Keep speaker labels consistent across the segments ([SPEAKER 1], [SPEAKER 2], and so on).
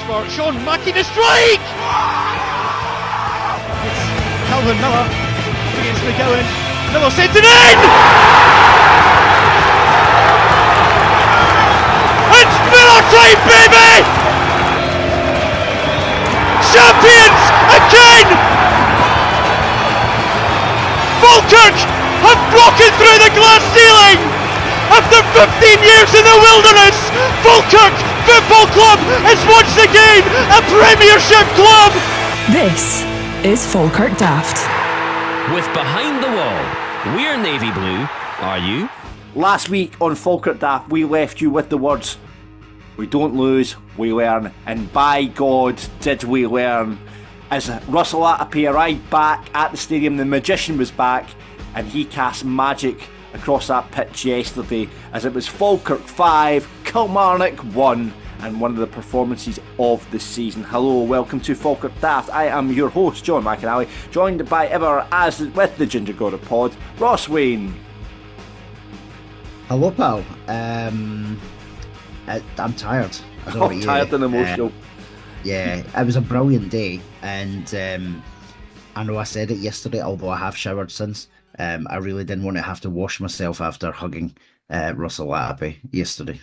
[SPEAKER 1] for Sean Mackey to strike! It's Calvin Miller up against McGowan. Miller sends it in! It's Miller time, baby! Champions again! Falkirk have broken through the glass ceiling! After 15 years in the wilderness, Falkirk Football Club is once again a Premiership club!
[SPEAKER 2] This is Falkirk Daft.
[SPEAKER 3] With Behind the Wall, we're navy blue, are you?
[SPEAKER 4] Last week on Falkirk Daft, we left you with the words, we don't lose, we learn, and by God did we learn. As Russell Latapy arrived back at the stadium, the magician was back, and he cast magic across that pitch yesterday as it was Falkirk 5, Kilmarnock 1, and one of the performances of the season. Hello, welcome to Falkirk Daft. I am your host, John McAnally, joined by ever as with the Ginger God of Pod, Ross Wayne.
[SPEAKER 5] Hello, pal. I'm tired.
[SPEAKER 4] I'm tired and emotional.
[SPEAKER 5] Yeah, it was a brilliant day, and I know I said it yesterday, although I have showered since. I really didn't want to have to wash myself after hugging Russell Latapy yesterday.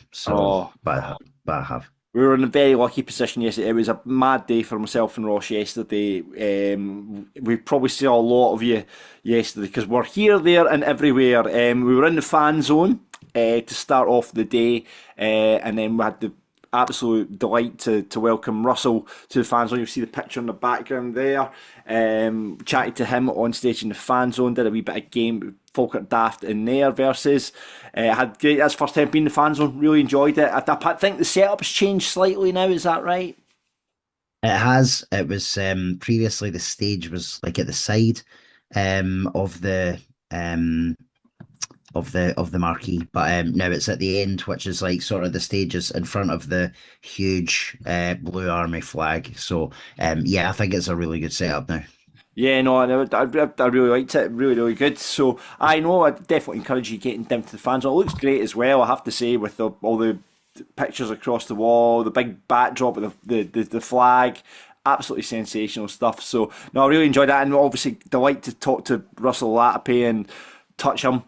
[SPEAKER 5] But I have.
[SPEAKER 4] We were in a very lucky position yesterday. It was a mad day for myself and Ross yesterday. We probably saw a lot of you yesterday because we're here, there and everywhere. We were in the fan zone to start off the day, and then we had the absolute delight to welcome Russell to the fan zone. You see the picture in the background there. Chatted to him on stage in the fan zone, did a wee bit of game with Falkirk Daft in there versus. Had great, that's first time being in the fan zone, really enjoyed it. I think the setup's changed slightly now, is that right?
[SPEAKER 5] It has. It was previously the stage was like at the side of the marquee, but now it's at the end, which is like sort of the stages in front of the huge Blue Army flag. So yeah, I think it's a really good setup now.
[SPEAKER 4] Yeah, no, I really liked it. Really, really good. So I know I definitely encourage you getting down to the fans. It looks great as well, I have to say, with all the pictures across the wall, the big backdrop of the flag. Absolutely sensational stuff. So no, I really enjoyed that, and obviously delight to talk to Russell Latapy and touch him.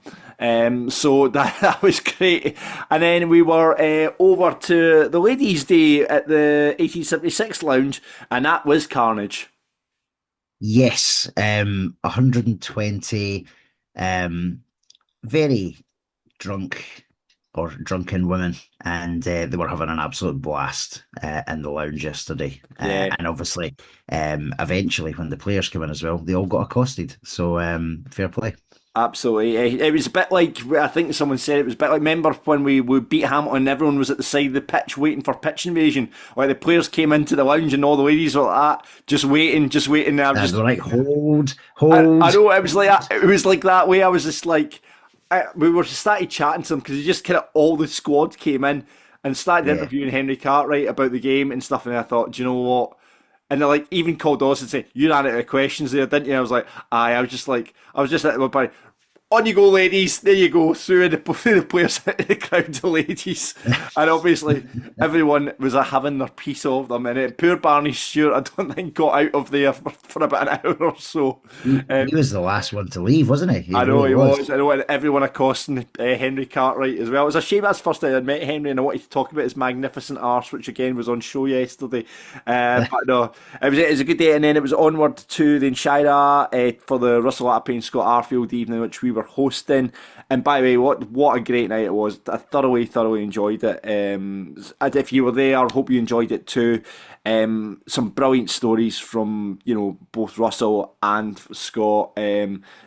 [SPEAKER 4] So that was great. And then we were over to the Ladies' Day at the 1876 Lounge, and that was carnage.
[SPEAKER 5] Yes, 120 very drunk or drunken women, and they were having an absolute blast in the lounge yesterday.
[SPEAKER 4] Yeah.
[SPEAKER 5] And obviously, eventually, when the players came in as well, they all got accosted. So fair play.
[SPEAKER 4] Absolutely. It was a bit like, I think someone said it was a bit like, remember when we beat Hamilton and everyone was at the side of the pitch waiting for pitch invasion? Like the players came into the lounge and all the ladies were like that, just waiting. And I was just
[SPEAKER 5] they're like, hold.
[SPEAKER 4] I know, it was like that way. I was just like, we were started chatting to them because just kind of all the squad came in and started interviewing Henry Cartwright about the game and stuff. And I thought, do you know what? And they like even called us and said, "You ran out of questions there, didn't you?" I was like, "Aye." I was just at my point. On you go, ladies. There you go. Through the players into the crowd, the ladies, and obviously everyone was having their piece of them. And poor Barney Stewart, I don't think got out of there for about an hour or so.
[SPEAKER 5] He was the last one to leave, wasn't he?
[SPEAKER 4] I know he was. I know, and everyone accosting Henry Cartwright as well. It was a shame that's the first time I'd met Henry, and I wanted to talk about his magnificent arse, which again was on show yesterday. But no, it was a good day, and then it was onward to the Inshira for the Russell Latapy and Scott Arfield evening, which we were hosting. And by the way, what a great night it was. I thoroughly enjoyed it. And if you were there, I hope you enjoyed it too. Some brilliant stories from both Russell and Scott.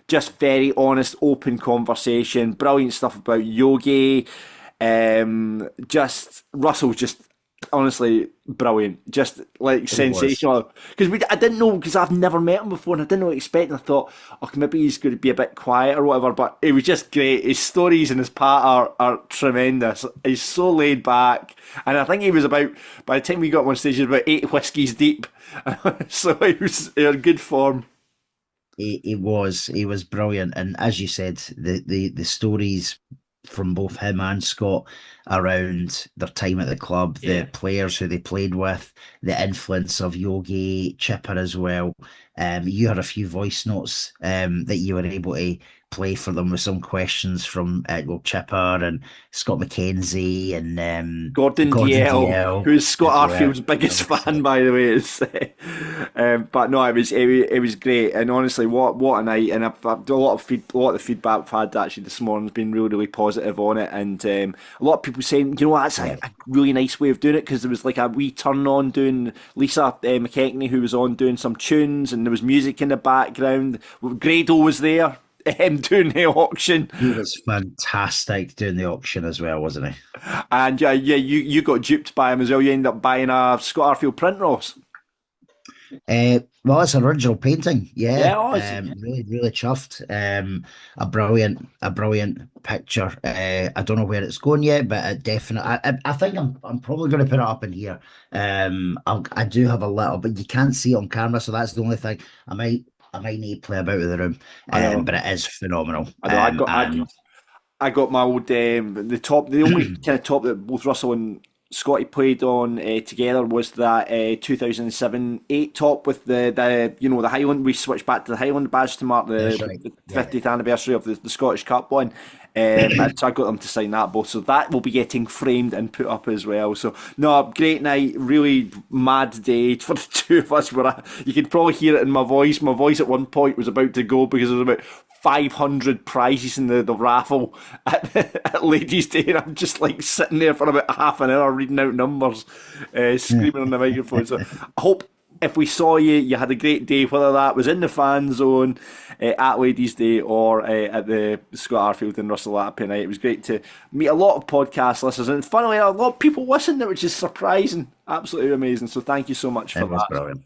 [SPEAKER 4] Just very honest, open conversation. Brilliant stuff about Yogi. Russell just honestly brilliant, just like sensational. Because I didn't know, because I've never met him before, and I didn't know what to expect. And I thought, maybe he's going to be a bit quiet or whatever. But it was just great. His stories and his part are tremendous. He's so laid back, and I think he was by the time we got him on stage, he was about 8 whiskies deep. So he was in good form.
[SPEAKER 5] He was brilliant, and as you said, the stories from both him and Scott around their time at the club, the players who they played with, the influence of Yogi, Chipper as well. You had a few voice notes that you were able to play for them with some questions from Chipper and Scott McKenzie and
[SPEAKER 4] Gordon
[SPEAKER 5] Gordon
[SPEAKER 4] DL, who's Scott
[SPEAKER 5] as well.
[SPEAKER 4] Arfield's biggest fan, by the way. But no, it was great, and honestly, what a night! And I've a lot of the feedback I've had actually this morning has been really positive on it, and a lot of people saying, you know what, that's a really nice way of doing it, because there was like a wee turn on doing Lisa McKechnie, who was on doing some tunes, and there was music in the background. Grado was there. Him doing the auction.
[SPEAKER 5] He was fantastic doing the auction as well, wasn't he?
[SPEAKER 4] And you got duped by him as well. You ended up buying a Scott Arfield print, Ross.
[SPEAKER 5] Well, it's an original painting.
[SPEAKER 4] Really,
[SPEAKER 5] really chuffed. A brilliant picture. I don't know where it's going yet, but it definitely. I think I'm probably going to put it up in here. I do have a little, but you can't see it on camera, so that's the only thing. I might need to play about with the room, but it is phenomenal.
[SPEAKER 4] I got my old the only kind of top that both Russell and Scotty played on together was that 2007-8 top with the Highland. We switched back to the Highland badge to mark the 50th anniversary of the Scottish Cup one. So I got them to sign that both. So that will be getting framed and put up as well. So no, great night, really mad day for the two of us. You could probably hear it in my voice. My voice at one point was about to go because there was about 500 prizes in the raffle at Ladies' Day, and I'm just like sitting there for about half an hour reading out numbers, screaming on the microphone. So I hope if we saw you, you had a great day, whether that was in the fan zone at Ladies' Day or at the Scott Arfield and Russell Latapy night. It was great to meet a lot of podcast listeners, and funnily a lot of people listened, which is surprising. Absolutely amazing. So thank you so much for that.
[SPEAKER 5] Brilliant.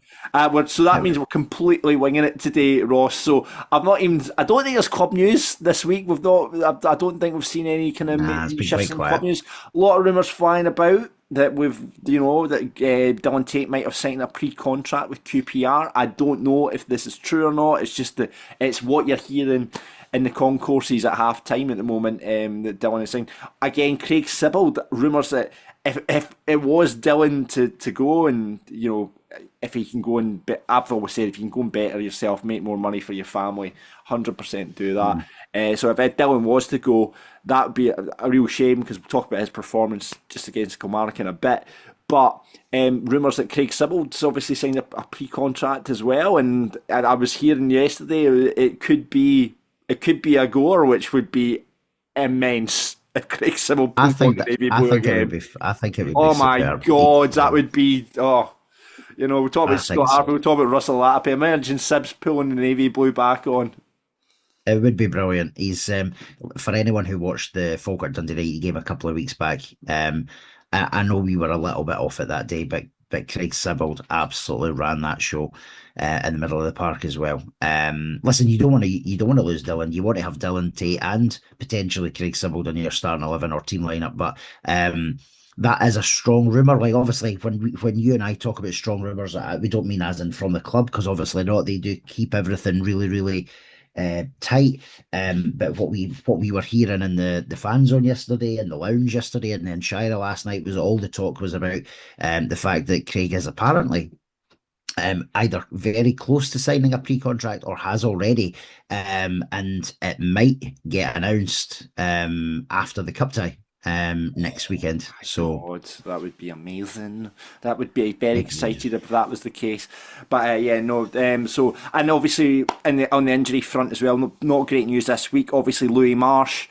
[SPEAKER 4] So that means we're completely winging it today, Ross. So I don't think there's club news this week. I don't think we've seen any kind of shifts in club news. A lot of rumours flying about that Dylan Tate might have signed a pre-contract with QPR. I don't know if this is true or not. It's just it's what you're hearing in the concourses at half time at the moment that Dylan is saying. Again, Craig Sibbald, rumours that if it was Dylan to go, and if he can go and I've always said if you can go and better yourself, make more money for your family, 100% do that. So if Dylan was to go, that would be a real shame, because we'll talk about his performance just against Kilmarnock in a bit. But rumours that Craig Sibbald's obviously signed a pre-contract as well, and I was hearing yesterday it could be a goer, which would be immense. If Craig Sibbald
[SPEAKER 5] I think it would be.
[SPEAKER 4] Oh my
[SPEAKER 5] superb.
[SPEAKER 4] God, that would be. We talk about Scott Arfield, we talk about Russell Latapy. Imagine Sibbs pulling the navy blue back on.
[SPEAKER 5] It would be brilliant. He's for anyone who watched the Falkirk Dundee United game a couple of weeks back. I know we were a little bit off it that day, but Craig Sibbald absolutely ran that show in the middle of the park as well. Listen, you don't want to lose Dylan. You want to have Dylan Tate and potentially Craig Sibbald in your starting 11 or team lineup, but that is a strong rumour. Like, obviously, when you and I talk about strong rumours, we don't mean as in from the club, because obviously not. They do keep everything really, really tight. But what we were hearing in the fan zone yesterday, in the lounge yesterday, and then Shira last night, was all the talk was about the fact that Craig is apparently either very close to signing a pre-contract or has already, and it might get announced after the cup tie next weekend. So
[SPEAKER 4] God, that would be amazing. That would be very excited if that was the case. But so, and obviously on the injury front as well, not great news this week. Obviously Louis Marsh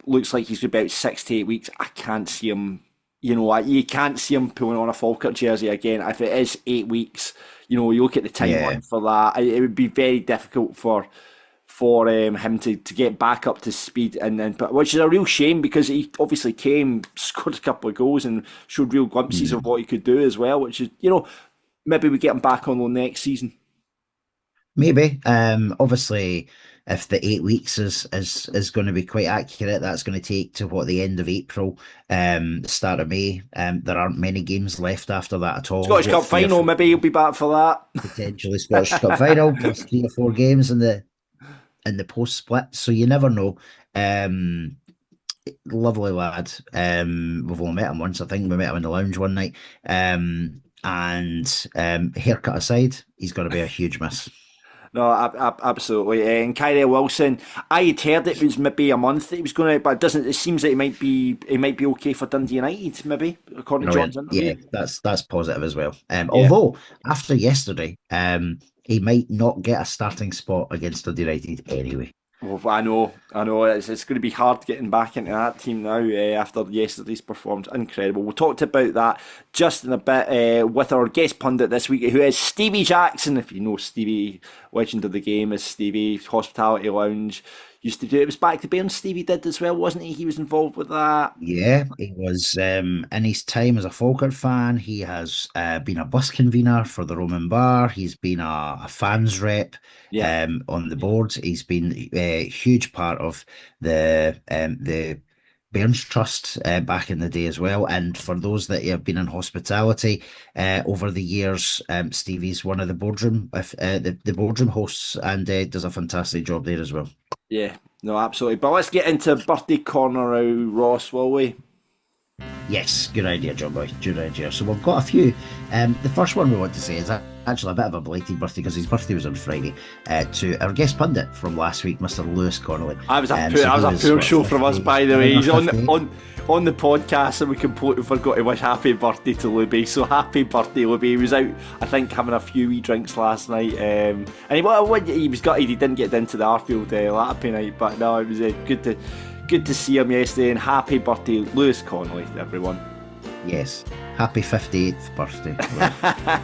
[SPEAKER 4] looks like he's about 6 to 8 weeks. I can't see him. You can't see him pulling on a Falkirk jersey again. If it is 8 weeks, you look at the timeline for that. It would be very difficult for him to get back up to speed, but which is a real shame, because he obviously scored a couple of goals and showed real glimpses of what he could do as well. Which is, maybe we get him back on loan next season.
[SPEAKER 5] Maybe. Obviously, if the 8 weeks is going to be quite accurate, that's going to take to the end of April, start of May. There aren't many games left after that at all.
[SPEAKER 4] Scottish Cup final, maybe he'll be back for that.
[SPEAKER 5] Potentially Scottish Cup final, plus 3 or 4 games in the post split. So you never know. lovely lad. We've only met him once, I think. We met him in the lounge one night. And haircut aside, he's going to be a huge miss.
[SPEAKER 4] No, absolutely. And Kyrie Wilson, I had heard it was maybe a month that he was going out, but it doesn't. It seems that he might be okay for Dundee United, maybe according to John's interview.
[SPEAKER 5] Yeah, that's positive as well.
[SPEAKER 4] Yeah.
[SPEAKER 5] Although after yesterday, he might not get a starting spot against Dundee United anyway.
[SPEAKER 4] Well, I know. It's going to be hard getting back into that team now after yesterday's performance. Incredible. We talked about that just in a bit with our guest pundit this week, who is Stevie Jackson. If you know Stevie, legend of the game is Stevie, Hospitality Lounge. Used to do it. It was back to Bairns Stevie did as well, wasn't he? He was involved with that.
[SPEAKER 5] Yeah, he was in his time as a Falkirk fan. He has been a bus convener for the Roman Bar. He's been a fans rep on the board. He's been a huge part of the Bairns Trust back in the day as well. And for those that have been in hospitality over the years, Stevie's one of the boardroom the boardroom hosts and does a fantastic job there as well.
[SPEAKER 4] Yeah, no, absolutely. But let's get into birthday corner now, Ross, will we?
[SPEAKER 5] Yes, good idea, John Boy. Good idea. So we've got a few. The first one we want to say is actually a bit of a belated birthday because his birthday was on Friday. To our guest pundit from last week, Mr. Lewis Connolly.
[SPEAKER 4] I was a poor show from us, by the way. He's on the podcast, and we completely forgot to wish happy birthday to Luby. So happy birthday, Luby. He was out, I think, having a few wee drinks last night, and he was gutted he didn't get into the Arfield Latapy night. But no, it was good to see him yesterday, and happy birthday, Lewis Connolly, to everyone.
[SPEAKER 5] Yes, happy 58th birthday.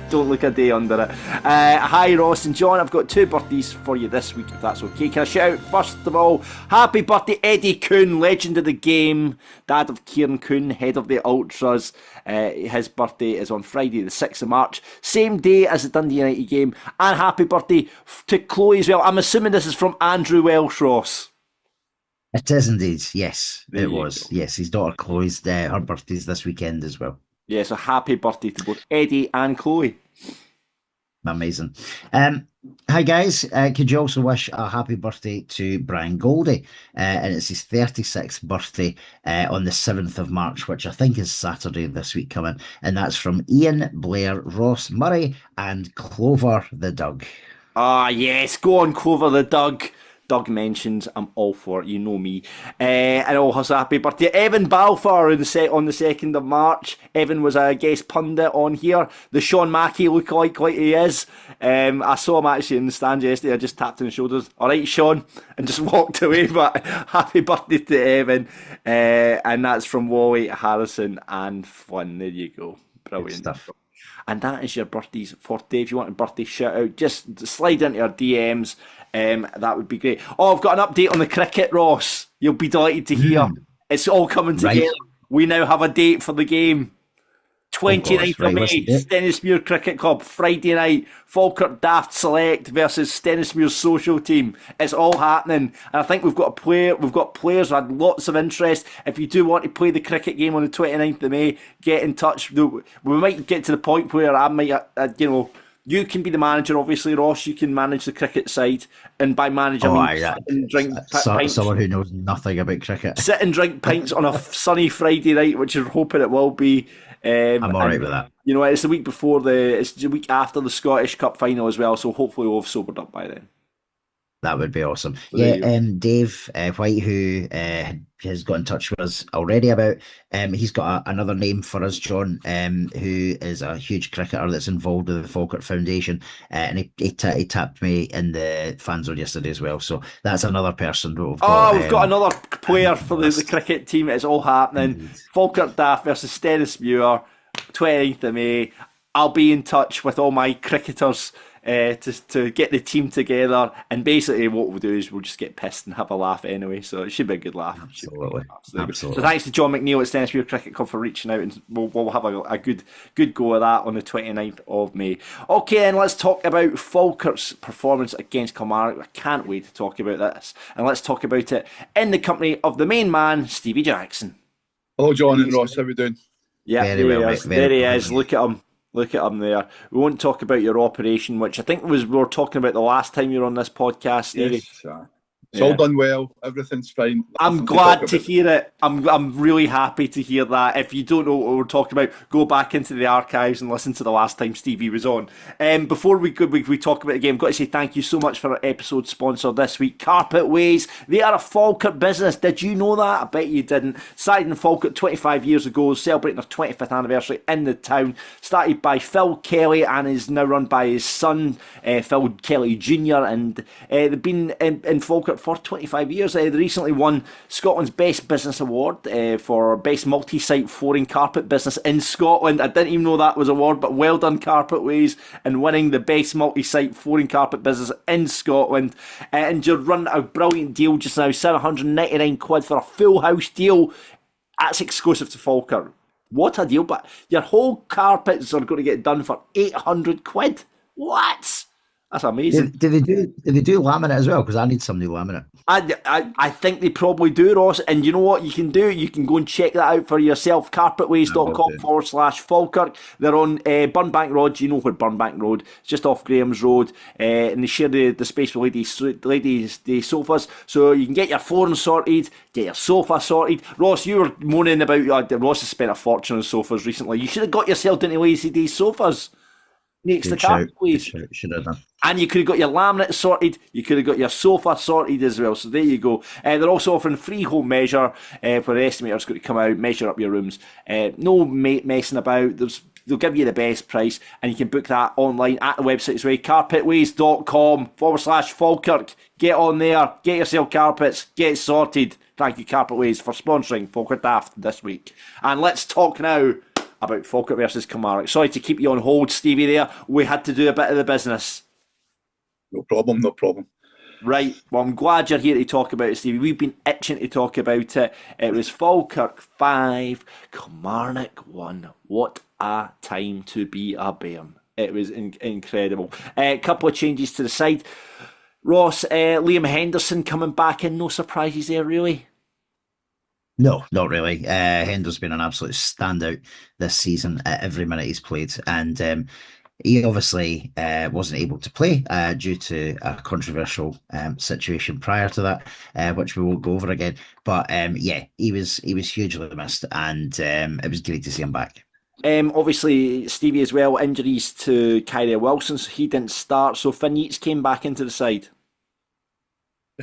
[SPEAKER 4] Don't look a day under it. Hi, Ross and John. I've got two birthdays for you this week, if that's okay. Can I shout out, first of all, happy birthday, Eddie Kuhn, legend of the game, dad of Kieran Kuhn, head of the Ultras. His birthday is on Friday, the 6th of March, same day as the Dundee United game. And happy birthday to Chloe as well. I'm assuming this is from Andrew Welsh, Ross.
[SPEAKER 5] It is indeed, yes, it was. Yes, his daughter Chloe's, her birthday's this weekend as well.
[SPEAKER 4] Yeah, so happy birthday to both Eddie and Chloe.
[SPEAKER 5] Amazing. Hi guys, could you also wish a happy birthday to Brian Goldie? And it's his 36th birthday on the 7th of March, which I think is Saturday this week coming. And that's from Ian, Blair, Ross, Murray and Clover the Doug.
[SPEAKER 4] Ah, yes, go on, Clover the Doug. Doug mentions, I'm all for it, you know me. And also happy birthday Evan Balfour on the 2nd of March. Evan was a guest pundit on here. The Sean Mackey lookalike like he is. I saw him actually in the stand yesterday. I just tapped on his shoulders. All right, Sean, and just walked away. But happy birthday to Evan. And that's from Wally, Harrison and Flynn. There you go. Brilliant
[SPEAKER 5] Good stuff.
[SPEAKER 4] And that is your birthdays for today. If you want a birthday shout out, just slide into our DMs. That would be great. Oh, I've got an update on the cricket, Ross. You'll be delighted to hear. It's all coming together. Right. We now have a date for the game. 29th of May, Stennismuir Cricket Club, Friday night, Falkirk Daft Select versus Stennismuir's social team. It's all happening. And I think we've got players who had lots of interest. If you do want to play the cricket game on the 29th of May, get in touch. We might get to the point where I might, you can be the manager, obviously, Ross. You can manage the cricket side, and by manager, sit and drink pints.
[SPEAKER 5] Someone who knows nothing about cricket.
[SPEAKER 4] Sit and drink pints on a sunny Friday night, which I'm hoping it will be.
[SPEAKER 5] I'm all right with that.
[SPEAKER 4] You know, it's the week after the Scottish Cup final as well, so hopefully we'll have sobered up by then.
[SPEAKER 5] That would be awesome. So Dave White, who has got in touch with us already about, he's got another name for us, John, who is a huge cricketer that's involved with the Falkirk Foundation, and he tapped me in the fan zone yesterday as well. So that's another person. We've
[SPEAKER 4] got another player for the cricket team. It's all happening. Falkirk Daft versus Stennismuir, 29th of May. I'll be in touch with all my cricketers to get the team together, and basically what we'll do is we'll just get pissed and have a laugh anyway, so it should be a good laugh.
[SPEAKER 5] Absolutely.
[SPEAKER 4] So thanks to John McNeil at Stennismuir Cricket Club for reaching out, and we'll have a good go of that on the 29th of May. Okay, then let's talk about Falkirk's performance against Kilmarnock. I can't wait to talk about this, and let's talk about it in the company of the main man, Stevie Jackson.
[SPEAKER 6] Hello, John and Ross, how are we doing?
[SPEAKER 4] Yeah, there he is. Look at him. Look at him there. We won't talk about your operation, which I think we were talking about the last time you were on this podcast, Stevie.
[SPEAKER 6] Yes, It's all done well. Everything's fine.
[SPEAKER 4] I'm
[SPEAKER 6] Nothing
[SPEAKER 4] glad
[SPEAKER 6] talk
[SPEAKER 4] to
[SPEAKER 6] about.
[SPEAKER 4] hear it. I'm really happy to hear that. If you don't know what we're talking about, go back into the archives and listen to the last time Stevie was on. Before we talk about the game, I've got to say thank you so much for our episode sponsor this week, Carpet Ways. They are a Falkirk business. Did you know that? I bet you didn't. Started in Falkirk 25 years ago, celebrating their 25th anniversary in the town. Started by Phil Kelly and is now run by his son, Phil Kelly Jr. And they've been in Falkirk for 25 years. They recently won Scotland's Best Business Award for Best Multi-Site Flooring Carpet Business in Scotland. I didn't even know that was an award, but well done, Carpetways, in winning the Best Multi-Site Flooring Carpet Business in Scotland. And you're running a brilliant deal just now, £799 for a full house deal. That's exclusive to Falkirk. What a deal, but your whole carpets are going to get done for £800. What? That's amazing.
[SPEAKER 5] Do they do laminate as well? Because I need some new laminate.
[SPEAKER 4] I think they probably do, Ross. And you know what you can do? You can go and check that out for yourself. Carpetways.com/Falkirk. They're on Burnbank Road. You know where Burnbank Road is, just off Graham's Road. And they share the space with ladies' sofas. So you can get your flooring sorted, get your sofa sorted. Ross, you were moaning about Ross has spent a fortune on sofas recently. You should have got yourself into Lazy Days sofas next to Carpetways.
[SPEAKER 5] Should have done.
[SPEAKER 4] And you could have got your laminate sorted. You could have got your sofa sorted as well. So there you go. They're also offering free home measure where the estimator's going to come out, measure up your rooms. No messing about. They'll give you the best price, and you can book that online at the website as well. Carpetways.com/Falkirk. Get on there. Get yourself carpets. Get sorted. Thank you, Carpetways, for sponsoring Falkirk Daft this week. And let's talk now about Falkirk versus Kilmarnock. Sorry to keep you on hold, Stevie, there. We had to do a bit of the business.
[SPEAKER 6] No problem.
[SPEAKER 4] Right, well, I'm glad you're here to talk about it, Stevie. We've been itching to talk about it. It was Falkirk 5, Kilmarnock 1. What a time to be a Bairn. It was incredible. A couple of changes to the side. Ross, Liam Henderson coming back in. No surprises there, really?
[SPEAKER 5] No, not really. Hender's been an absolute standout this season at every minute he's played. And he obviously wasn't able to play due to a controversial situation prior to that, which we won't go over again. But yeah, he was hugely missed, and it was great to see him back.
[SPEAKER 4] Obviously, Stevie as well, injuries to Kyrie Wilson, so he didn't start. So Finn Yeats came back into the side.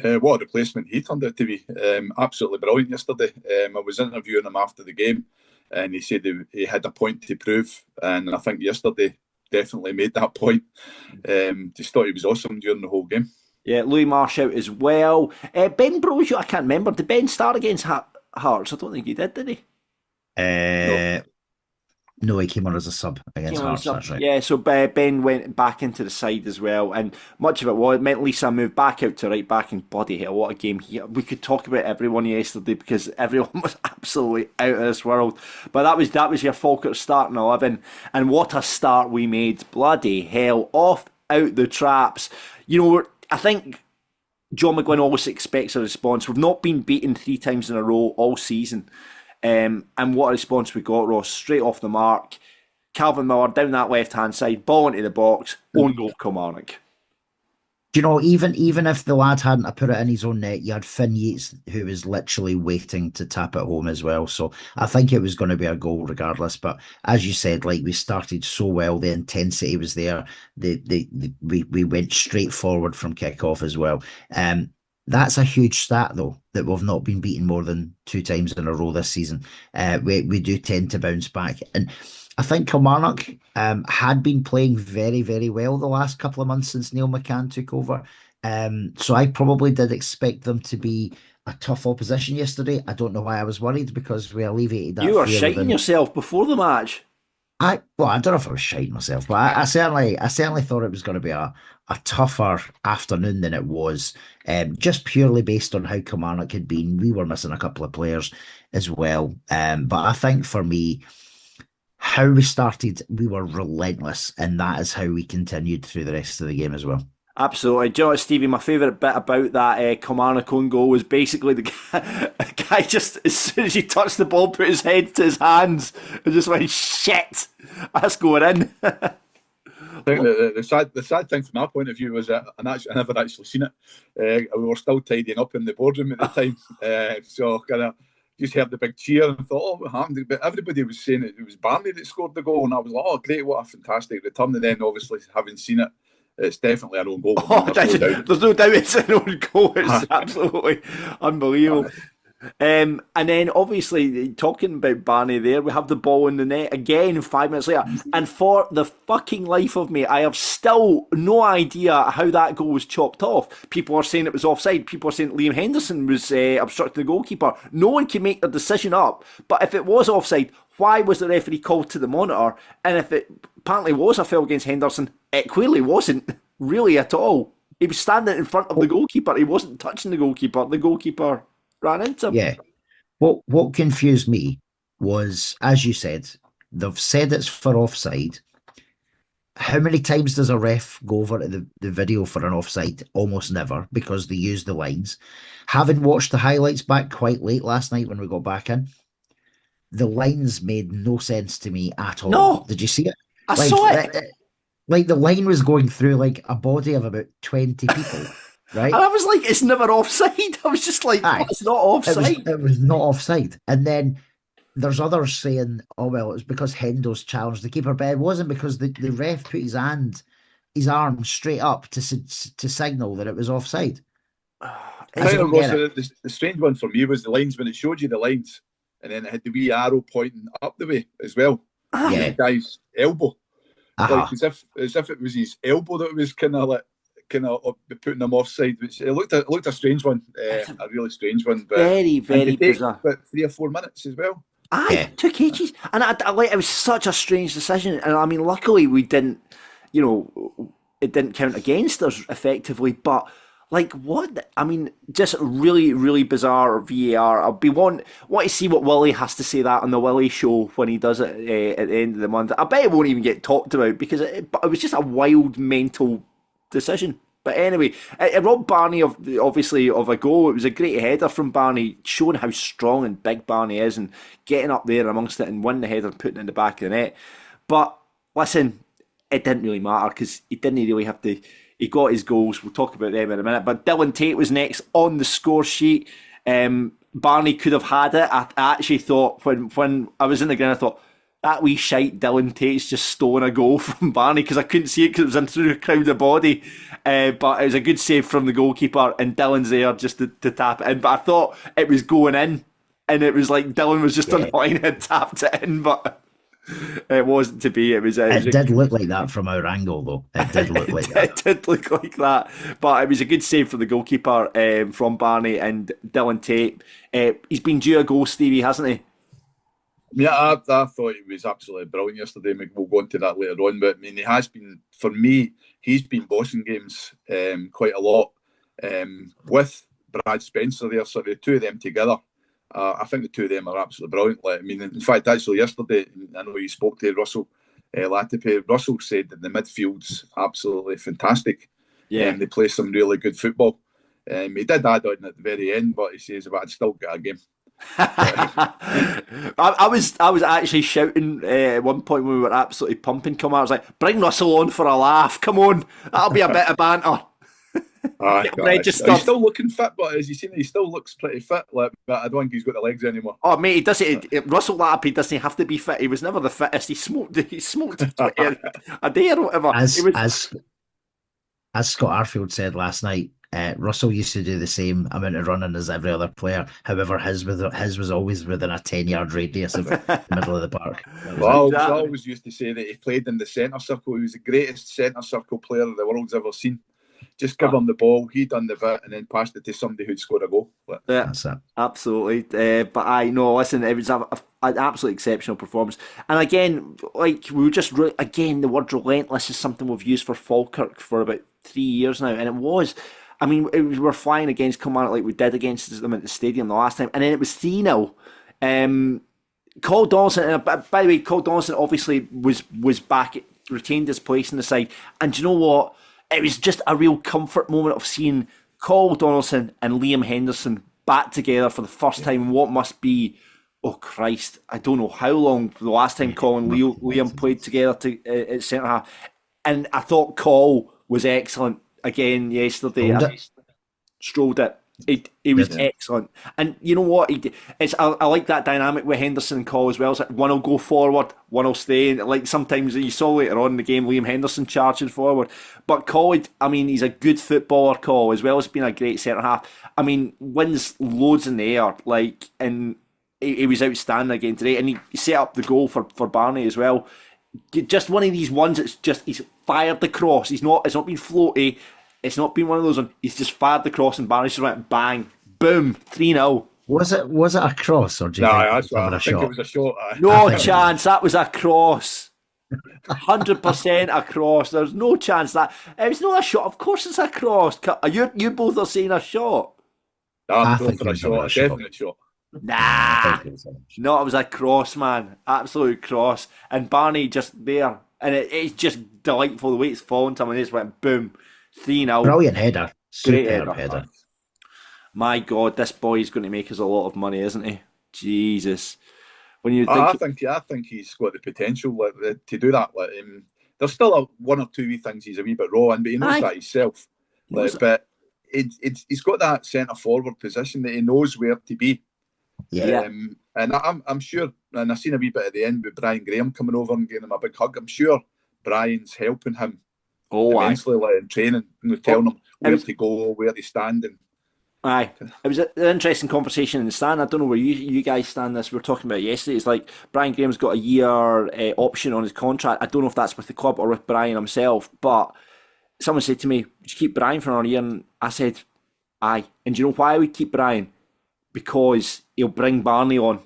[SPEAKER 6] What a replacement he turned out to be. Absolutely brilliant yesterday. I was interviewing him after the game, and he said he had a point to prove, and I think yesterday definitely made that point. Just thought he was awesome during the whole game. Yeah,
[SPEAKER 4] Louis Marsh out as well. Ben Brosio, I can't remember. Did Ben start against Hearts? I don't think he did he?
[SPEAKER 5] No, he came on as a sub against Hearts, that's right.
[SPEAKER 4] Yeah, so Ben went back into the side as well, and much of it meant Lisa moved back out to right back, and bloody hell, what a game. We could talk about everyone yesterday because everyone was absolutely out of this world. But that was your Falkirk starting 11, and what a start we made. Bloody hell, off out the traps. You know, I think John McGuinn always expects a response. We've not been beaten 3 times in a row all season. And what a response we got, Ross, straight off the mark. Calvin Miller down that left-hand side, ball into the box, own goal Kilmarnock.
[SPEAKER 5] Do you know, even if the lad hadn't put it in his own net, you had Finn Yeats, who was literally waiting to tap it home as well. So I think it was going to be a goal regardless. But as you said, like, we started so well, the intensity was there. We went straight forward from kick-off as well. That's a huge stat, though, that we've not been beaten more than 2 times in a row this season. We do tend to bounce back. And I think Kilmarnock had been playing very, very well the last couple of months since Neil McCann took over. So I probably did expect them to be a tough opposition yesterday. I don't know why I was worried, because we alleviated that.
[SPEAKER 4] You were shiting yourself before the match.
[SPEAKER 5] I don't know if I was shiting myself, but I certainly thought it was going to be a tougher afternoon than it was, just purely based on how Kilmarnock had been. We were missing a couple of players as well. But I think for me, how we started, we were relentless, and that is how we continued through the rest of the game as well.
[SPEAKER 4] Absolutely. Do you know what, Stevie, my favourite bit about that Kilmarnock own goal was basically the guy just, as soon as he touched the ball, put his head to his hands and just went, shit, that's going in.
[SPEAKER 6] I think the sad thing from my point of view was that I never actually seen it. We were still tidying up in the boardroom at the time, so kind of just heard the big cheer and thought, oh, what happened? But everybody was saying it was Barney that scored the goal, and I was like, oh, great, what a fantastic return. And then obviously, having seen it, it's definitely an own goal.
[SPEAKER 4] There's no doubt it's an own goal. It's absolutely unbelievable. And then obviously talking about Barney there, we have the ball in the net again 5 minutes later, and for the fucking life of me, I have still no idea how that goal was chopped off. People are saying it was offside. People are saying Liam Henderson was obstructing the goalkeeper. No one can make a decision up. But if it was offside, why was the referee called to the monitor? And if it apparently was a foul against Henderson, it clearly wasn't really at all. He was standing in front of the goalkeeper. He wasn't touching the goalkeeper. The goalkeeper ran into him.
[SPEAKER 5] Yeah. What confused me was, as you said, they've said it's for offside. How many times does a ref go over to the video for an offside? Almost never, because they use the lines. Having watched the highlights back quite late last night when we got back in, the lines made no sense to me at all.
[SPEAKER 4] No.
[SPEAKER 5] Did you see it?
[SPEAKER 4] I saw it.
[SPEAKER 5] Like the line was going through like a body of about 20 people. Right?
[SPEAKER 4] And I was like, it's never offside. I was just like, it's not offside.
[SPEAKER 5] It was not offside. And then there's others saying, oh, well, it's because Hendo's challenged the keeper. But it wasn't, because the ref put his arm straight up to signal that it was offside.
[SPEAKER 6] The strange one for me was the lines, when it showed you the lines, and then it had the wee arrow pointing up the way as well.
[SPEAKER 5] Yeah.
[SPEAKER 6] The guy's elbow.
[SPEAKER 5] Uh-huh.
[SPEAKER 6] Like as if it was his elbow that was kind of putting them offside, which it looked a strange one, a really strange one. But
[SPEAKER 4] very, very bizarre.
[SPEAKER 6] About 3 or 4 minutes as well.
[SPEAKER 4] It took ages, and I like, it was such a strange decision. And I mean, luckily we didn't, it didn't count against us effectively. But like, what? I mean, just really, really bizarre VAR. I'll want to see what Willie has to say that on the Willie show when he does it at the end of the month. I bet it won't even get talked about, because it was just a wild mental decision. But anyway, it robbed Barney obviously of a goal. It was a great header from Barney, showing how strong and big Barney is, and getting up there amongst it and winning the header and putting it in the back of the net. But listen, it didn't really matter, because he didn't really have to. He got his goals. We'll talk about them in a minute. But Dylan Tate was next on the score sheet. Barney could have had it. I actually thought when I was in the ground, I thought, that wee shite Dylan Tate's just stolen a goal from Barney, because I couldn't see it because it was in through a crowded body. But it was a good save from the goalkeeper, and Dylan's there just to tap it in. But I thought it was going in, and it was like Dylan was just annoying and tapped it in, but it wasn't to be. It
[SPEAKER 5] did look like that from our angle, though. It did look like that.
[SPEAKER 4] It did look like that. But it was a good save for the goalkeeper from Barney, and Dylan Tate. He's been due a goal, Stevie, hasn't he?
[SPEAKER 6] Yeah, I thought he was absolutely brilliant yesterday. We'll go into that later on. But I mean, he has been, for me, he's been bossing games quite a lot with Brad Spencer there. So the two of them together, I think the two of them are absolutely brilliant. Like, I mean, in fact, actually yesterday, I know you spoke to Russell Latapy. Russell said that the midfield's absolutely fantastic. Yeah, they play some really good football. He did add on at the very end, but he says, "But I'd still get a game."
[SPEAKER 4] I was actually shouting at one point when we were absolutely pumping. Come on, I was like, "Bring Russell on for a laugh! Come on, that'll be a bit of banter."
[SPEAKER 6] He's still looking fit, but as you seen, he still looks pretty fit. Like, but I don't think he's got the legs anymore.
[SPEAKER 4] Oh mate, he doesn't. Russell Latapy doesn't have to be fit. He was never the fittest. He smoked a day or whatever.
[SPEAKER 5] As Scott Arfield said last night, Russell used to do the same amount of running as every other player. However, his was always within a 10-yard radius of the middle of the park.
[SPEAKER 6] Well, I always used to say that he played in the centre circle. He was the greatest centre circle player the world's ever seen. Just give him the ball, he done the bit, and then passed it to somebody who'd scored a goal.
[SPEAKER 4] Yeah, that's it. Absolutely. But I know, listen, it was an absolutely exceptional performance. And again, like, we were just, again, the word relentless is something we've used for Falkirk for about 3 years now. And it was, I mean, we were flying against Kilmarnock like we did against them at the stadium the last time. And then it was 3-0. Cole Donaldson, and by the way, Cole Donaldson obviously was back, retained his place in the side. And do you know what? It was just a real comfort moment of seeing Cole Donaldson and Liam Henderson back together for the first time in what must be, oh Christ, I don't know how long, the last time Cole and Liam played together at centre half. And I thought Cole was excellent again yesterday. Strolled it. He was excellent. And you know what? I like that dynamic with Henderson and Cole as well. It's like one will go forward, one will stay. Like sometimes you saw later on in the game, Liam Henderson charging forward. But Cole, I mean, he's a good footballer, Cole, as well as being a great centre half. I mean, wins loads in the air. And he was outstanding again today. And he set up the goal for Barney as well. Just one of these ones that's just, he's fired the cross. It's not been floaty. It's not been one of those ones. He's just fired the cross and Barney just went bang, boom, 3-0.
[SPEAKER 5] Was it a cross or do you
[SPEAKER 6] I think it was a shot.
[SPEAKER 4] No chance. That was a cross. 100% a cross. There's no chance that it was not a shot. Of course, it's a cross. You both are saying a shot.
[SPEAKER 6] I'm going for a shot. A definite shot.
[SPEAKER 4] Nah, no, it was a cross, man. Absolute cross. And Barney just there, and it's just delightful the way it's fallen to him. And it just went boom. 3-0.
[SPEAKER 5] Brilliant header.
[SPEAKER 4] Great
[SPEAKER 5] header.
[SPEAKER 4] My God, this boy's going to make us a lot of money, isn't he? Jesus. When you
[SPEAKER 6] I think he's got the potential to do that. There's still one or two wee things he's a wee bit raw in, but he knows that himself. But he's got that centre forward position that he knows where to be.
[SPEAKER 5] Yeah.
[SPEAKER 6] And I'm sure, and I've seen a wee bit at the end with Brian Graham coming over and giving him a big hug. I'm sure Brian's helping him immensely in training, telling him where to go, where to stand.
[SPEAKER 4] Aye, it was an interesting conversation in the stand. I don't know where you guys stand this. We were talking about it yesterday. It's like Brian Graham's got a year option on his contract. I don't know if that's with the club or with Brian himself, but someone said to me, would you keep Brian for another year? And I said, aye. And do you know why I would keep Brian? Because he'll bring Barney on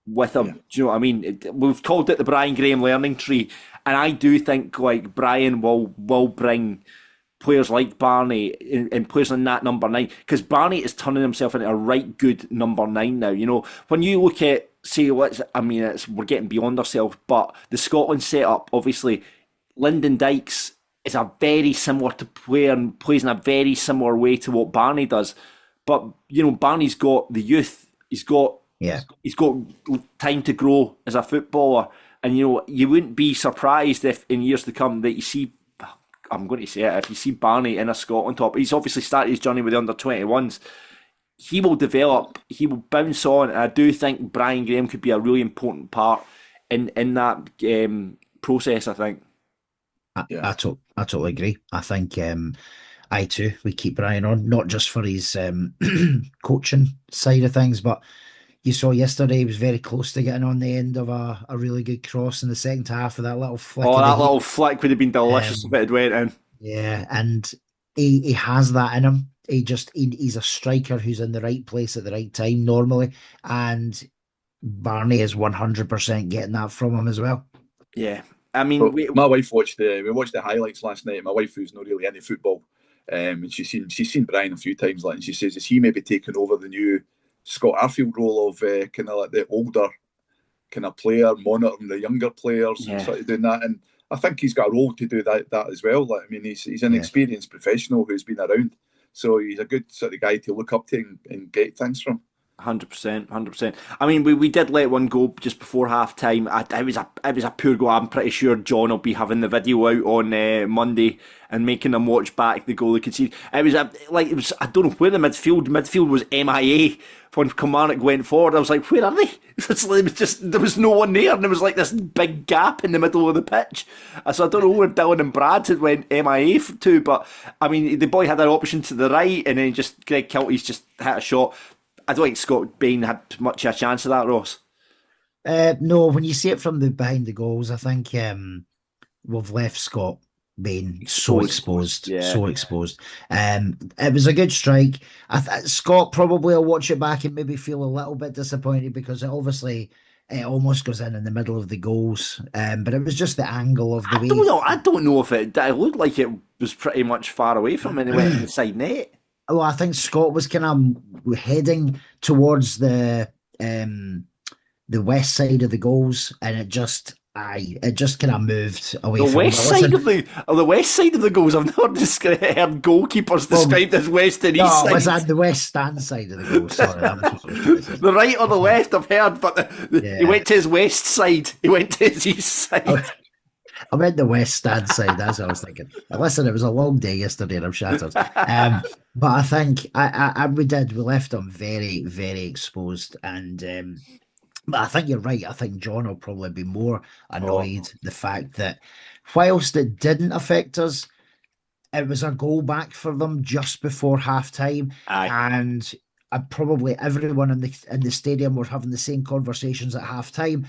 [SPEAKER 4] with him. Yeah. Do you know what I mean? We've called it the Brian Graham learning tree. And I do think like Brian will bring players like Barney and players in that number 9, because Barney is turning himself into a right good number 9 now. You know, when you look at, say, we're getting beyond ourselves, but the Scotland setup, obviously, Lyndon Dykes is a very similar to player and plays in a very similar way to what Barney does. But, you know, Barney's got the youth, he's got time to grow as a footballer. And, you know, you wouldn't be surprised if in years to come that you see, I'm going to say it, if you see Barney in a Scotland top, he's obviously started his journey with the under-21s. He will develop, he will bounce on, and I do think Brian Graham could be a really important part in that process, I think.
[SPEAKER 5] I totally agree. I think I too, we keep Brian on, not just for his coaching side of things, but you saw yesterday he was very close to getting on the end of a really good cross in the second half of that little flick.
[SPEAKER 4] Oh, that little flick would have been delicious if it had went in.
[SPEAKER 5] Yeah, and he has that in him. He's a striker who's in the right place at the right time normally, and Barney is 100% getting that from him as well.
[SPEAKER 4] Yeah, I mean,
[SPEAKER 6] my wife watched the highlights last night. My wife, who's not really into football, and she's seen Brian a few times, and she says, is he maybe taking over the new Scott Arfield role of kind of like the older kind of player, monitoring the younger players and sort of doing that? And I think he's got a role to do that as well. Like, I mean, he's an experienced professional who's been around, so he's a good sort of guy to look up to and get things from.
[SPEAKER 4] 100%. I mean, we did let one go just before half time. It was a poor goal. I'm pretty sure John will be having the video out on Monday and making them watch back the goal they conceded. It was I don't know where the midfield was MIA when Kilmarnock went forward. I was like, where are they? There was no one there, and there was like this big gap in the middle of the pitch. So I don't know where Dylan and Brad had went MIA to, but I mean, the boy had an option to the right, and then Greg Kilty's just hit a shot. I don't think Scott Bain had much of a chance of that, Ross.
[SPEAKER 5] No, when you see it from the behind the goals, I think we've left Scott Bain so exposed. It was a good strike. Scott probably will watch it back and maybe feel a little bit disappointed because it almost goes in the middle of the goals. But it was just the angle of the way.
[SPEAKER 4] I don't know if it looked like it was pretty much far away from him and it went inside net.
[SPEAKER 5] Well, I think Scott was kind of heading towards the west side of the goals, and it just kind of moved away from
[SPEAKER 4] the west side of the goals. I've never heard goalkeepers described as west and east side.
[SPEAKER 5] No, was at the west stand side of the goal. Sorry,
[SPEAKER 4] the right or the left, I've heard, but he went to his west side. He went to his east side.
[SPEAKER 5] I'm in the West Stand side. That's what I was thinking. Listen, it was a long day yesterday, and I'm shattered. But I think we left them very, very exposed, and but I think you're right. I think John will probably be more
[SPEAKER 4] Oh,
[SPEAKER 5] annoyed the fact that whilst it didn't affect us, it was a goal back for them just before half time,
[SPEAKER 4] aye.
[SPEAKER 5] and probably everyone in the stadium were having the same conversations at half time.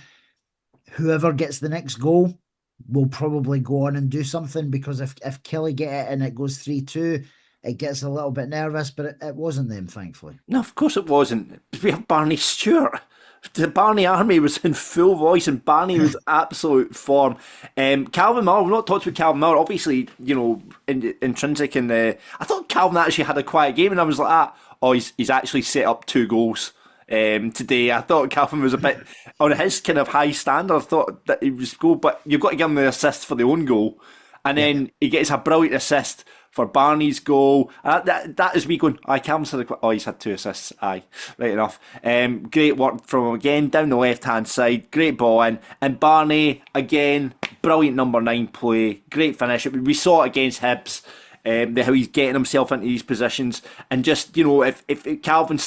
[SPEAKER 5] Whoever gets the next goal will probably go on and do something, because if Kelly get it and it goes 3-2, it gets a little bit nervous, but it wasn't them, thankfully.
[SPEAKER 4] No, of course it wasn't. We have Barney Stewart. The Barney Army was in full voice, and Barney was absolute form. Calvin Miller, we've not talked about Calvin Miller. Obviously, intrinsic in the. I thought Calvin actually had a quiet game, and I was like, oh, he's actually set up 2 goals today. I thought Calvin was a bit on his kind of high standard. I thought that he was good, but you've got to give him the assist for the own goal, and then he gets a brilliant assist for Barney's goal. That is me going, Calvin's had he's had 2 assists. Aye, right enough. Great work from him again, down the left-hand side. Great ball in. And Barney, again, brilliant number 9 play. Great finish. We saw it against Hibs, how he's getting himself into these positions. And just, if Calvin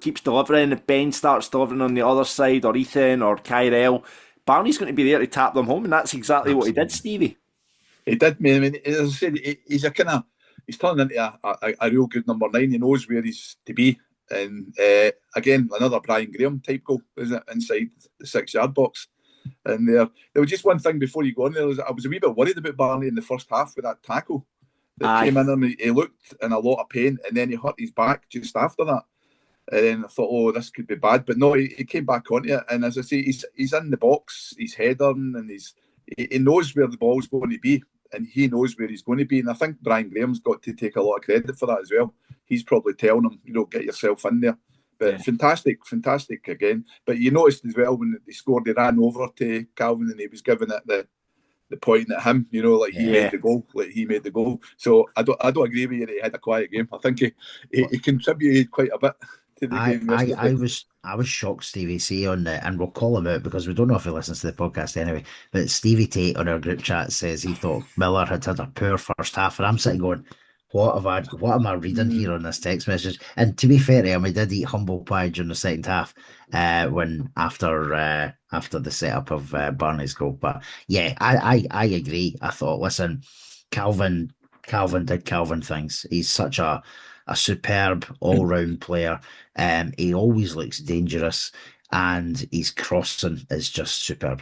[SPEAKER 4] keeps delivering, if Ben starts delivering on the other side, or Ethan, or Kyrell, Barney's going to be there to tap them home. And that's exactly what he did, Stevie.
[SPEAKER 6] He did, man. I mean, as I said, he's turning into a real good number 9. He knows where he's to be. And again, another Brian Graham type goal, isn't it, inside the 6-yard box. And there was just one thing before you go on there. I was a wee bit worried about Barney in the first half with that tackle that came in, and he looked in a lot of pain, and then he hurt his back just after that. And then I thought, oh, this could be bad. But no, he came back onto it. And as I say, he's in the box, he's heading, and he knows where the ball's going to be. And he knows where he's going to be. And I think Brian Graham's got to take a lot of credit for that as well. He's probably telling him, get yourself in there. But fantastic again. But you noticed as well when they scored, they ran over to Calvin and he was giving it the point at him, he made the goal. So I don't agree with you that he had a quiet game. I think he contributed quite a bit to the game yesterday.
[SPEAKER 5] I was shocked, Stevie C, and we'll call him out because we don't know if he listens to the podcast anyway. But Stevie Tate on our group chat says he thought Miller had a poor first half, and I'm sitting going, what am I reading here on this text message? And to be fair to him, he did eat humble pie during the second half, when after the setup of Barney's goal. But yeah, I agree. I thought, listen, Calvin did Calvin things. He's such a superb all-round player. He always looks dangerous, and his crossing is just superb.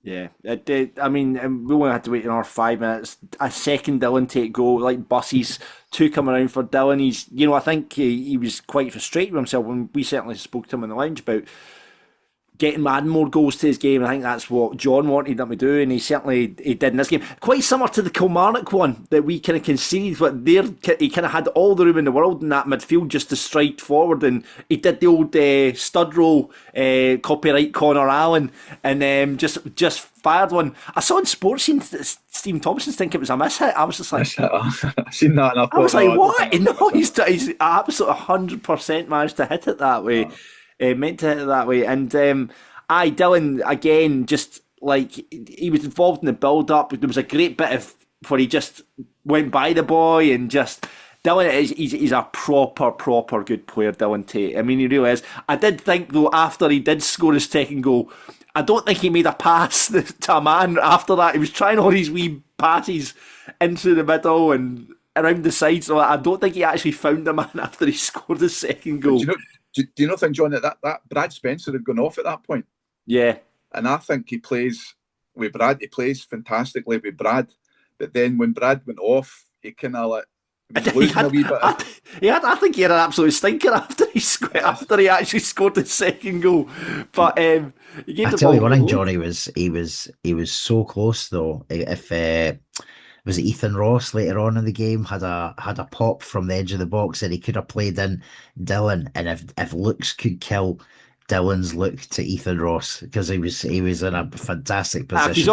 [SPEAKER 4] Yeah, it did. I mean, we only had to wait another 5 minutes. A second Dylan Tate goal, like buses, 2 come around for Dylan. He's, I think he was quite frustrated with himself when we certainly spoke to him in the lounge about adding more goals to his game. I think that's what John wanted him to do, and he did in this game. Quite similar to the Kilmarnock one that we kind of conceded, but there he kind of had all the room in the world in that midfield just to stride forward, and he did the old stud roll, copyright Connor Allen, and just fired one. I saw in Sports Scene that Stephen Thompson's think it was a miss hit. I was just like,
[SPEAKER 6] I seen that, and I
[SPEAKER 4] was like, what? No, he's absolutely 100% managed to hit it that way. Meant to hit it that way. And Dylan, again, just like he was involved in the build-up. There was a great bit of where he just went by the boy and just... Dylan, he's a proper good player, Dylan Tate. I mean, he really is. I did think, though, after he did score his second goal, I don't think he made a pass to a man after that. He was trying all these wee passes into the middle and around the sides. So I don't think he actually found a man after he scored his second goal.
[SPEAKER 6] Do you not think, John, that Brad Spencer had gone off at that point?
[SPEAKER 4] Yeah.
[SPEAKER 6] And I think he plays with Brad. He plays fantastically with Brad. But then when Brad went off, he kind of losing a wee bit.
[SPEAKER 4] I think he had an absolute stinker after he actually scored his second goal. But he gave the
[SPEAKER 5] tell
[SPEAKER 4] ball
[SPEAKER 5] you one thing, Johnny, he was so close though. If was it Ethan Ross later on in the game had a pop from the edge of the box and he could have played in Dylan, and if looks could kill, Dylan's look to Ethan Ross, because he was in a fantastic position.
[SPEAKER 4] He's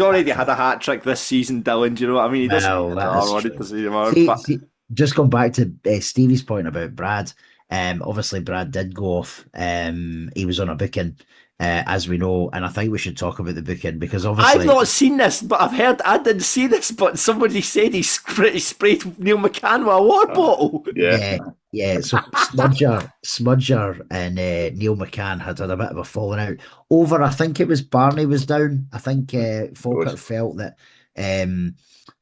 [SPEAKER 4] already had a hat trick this season, Dylan. Do you know what I mean? He doesn't.
[SPEAKER 5] Just going back to Stevie's point about Brad. Obviously Brad did go off. He was on a booking. as we know. And I think we should talk about the booking because obviously
[SPEAKER 4] I've not seen this, but I've heard. I didn't see this, but somebody said he sprayed Neil McCann with a water bottle.
[SPEAKER 5] Yeah, yeah. So Smudger, and Neil McCann had a bit of a falling out over. I think it was Barney was down. I think Falkirk felt that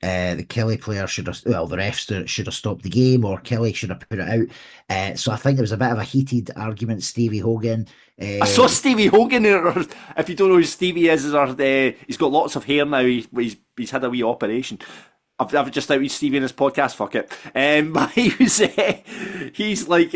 [SPEAKER 5] the Kelly player should have, well, the refs should have stopped the game, or Kelly should have put it out. So I think there was a bit of a heated argument. Stevie Hogan.
[SPEAKER 4] I saw Stevie Hogan. If you don't know who Stevie is he's got lots of hair now. He's had a wee operation. I've just outed Stevie in his podcast. Fuck it. But he's like,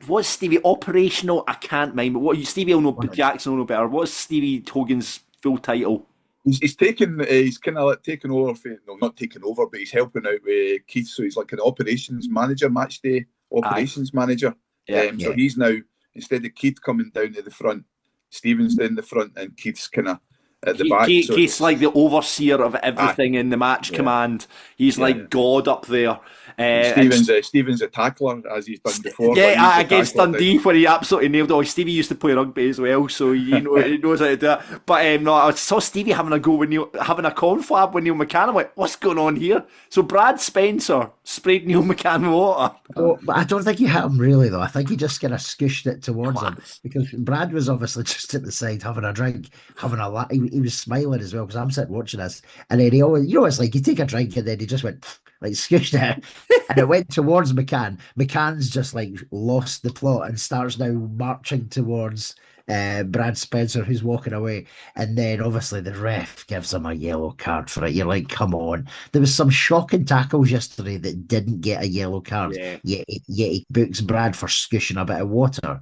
[SPEAKER 4] what's Stevie operational? I can't mind. But what Stevie will know, Jackson will know better. What's Stevie Hogan's full title?
[SPEAKER 6] He's kind of like taken over. Not taken over, but he's helping out with Keith. So he's like an operations manager, match day operations manager. So he's now, instead of Keith coming down to the front, Stephen's down the front, and Keith's kind of at the back.
[SPEAKER 4] Keith's like the overseer of everything in the match command. He's like God up there.
[SPEAKER 6] Stephen's a tackler, as he's done before.
[SPEAKER 4] Yeah, against Dundee, where he absolutely nailed it. Oh, Stevie used to play rugby as well, so he knows how to do that. But no, I saw Stevie having a go with having a confab with Neil McCann. I'm like, what's going on here? So Brad Spencer sprayed Neil McCann with water.
[SPEAKER 5] Oh, but I don't think he hit him really, though. I think he just kind of scooshed it towards him, because Brad was obviously just at the side having a drink, having a laugh. He was smiling as well, because I'm sitting watching this, and then he always, it's like you take a drink and then he just went like scooshed it, and it went towards McCann. McCann's just like lost the plot and starts now marching towards Brad Spencer, who's walking away, and then obviously the ref gives him a yellow card for it. You're like, come on. There was some shocking tackles yesterday that didn't get a yellow card, yet he books Brad for scooshing a bit of water.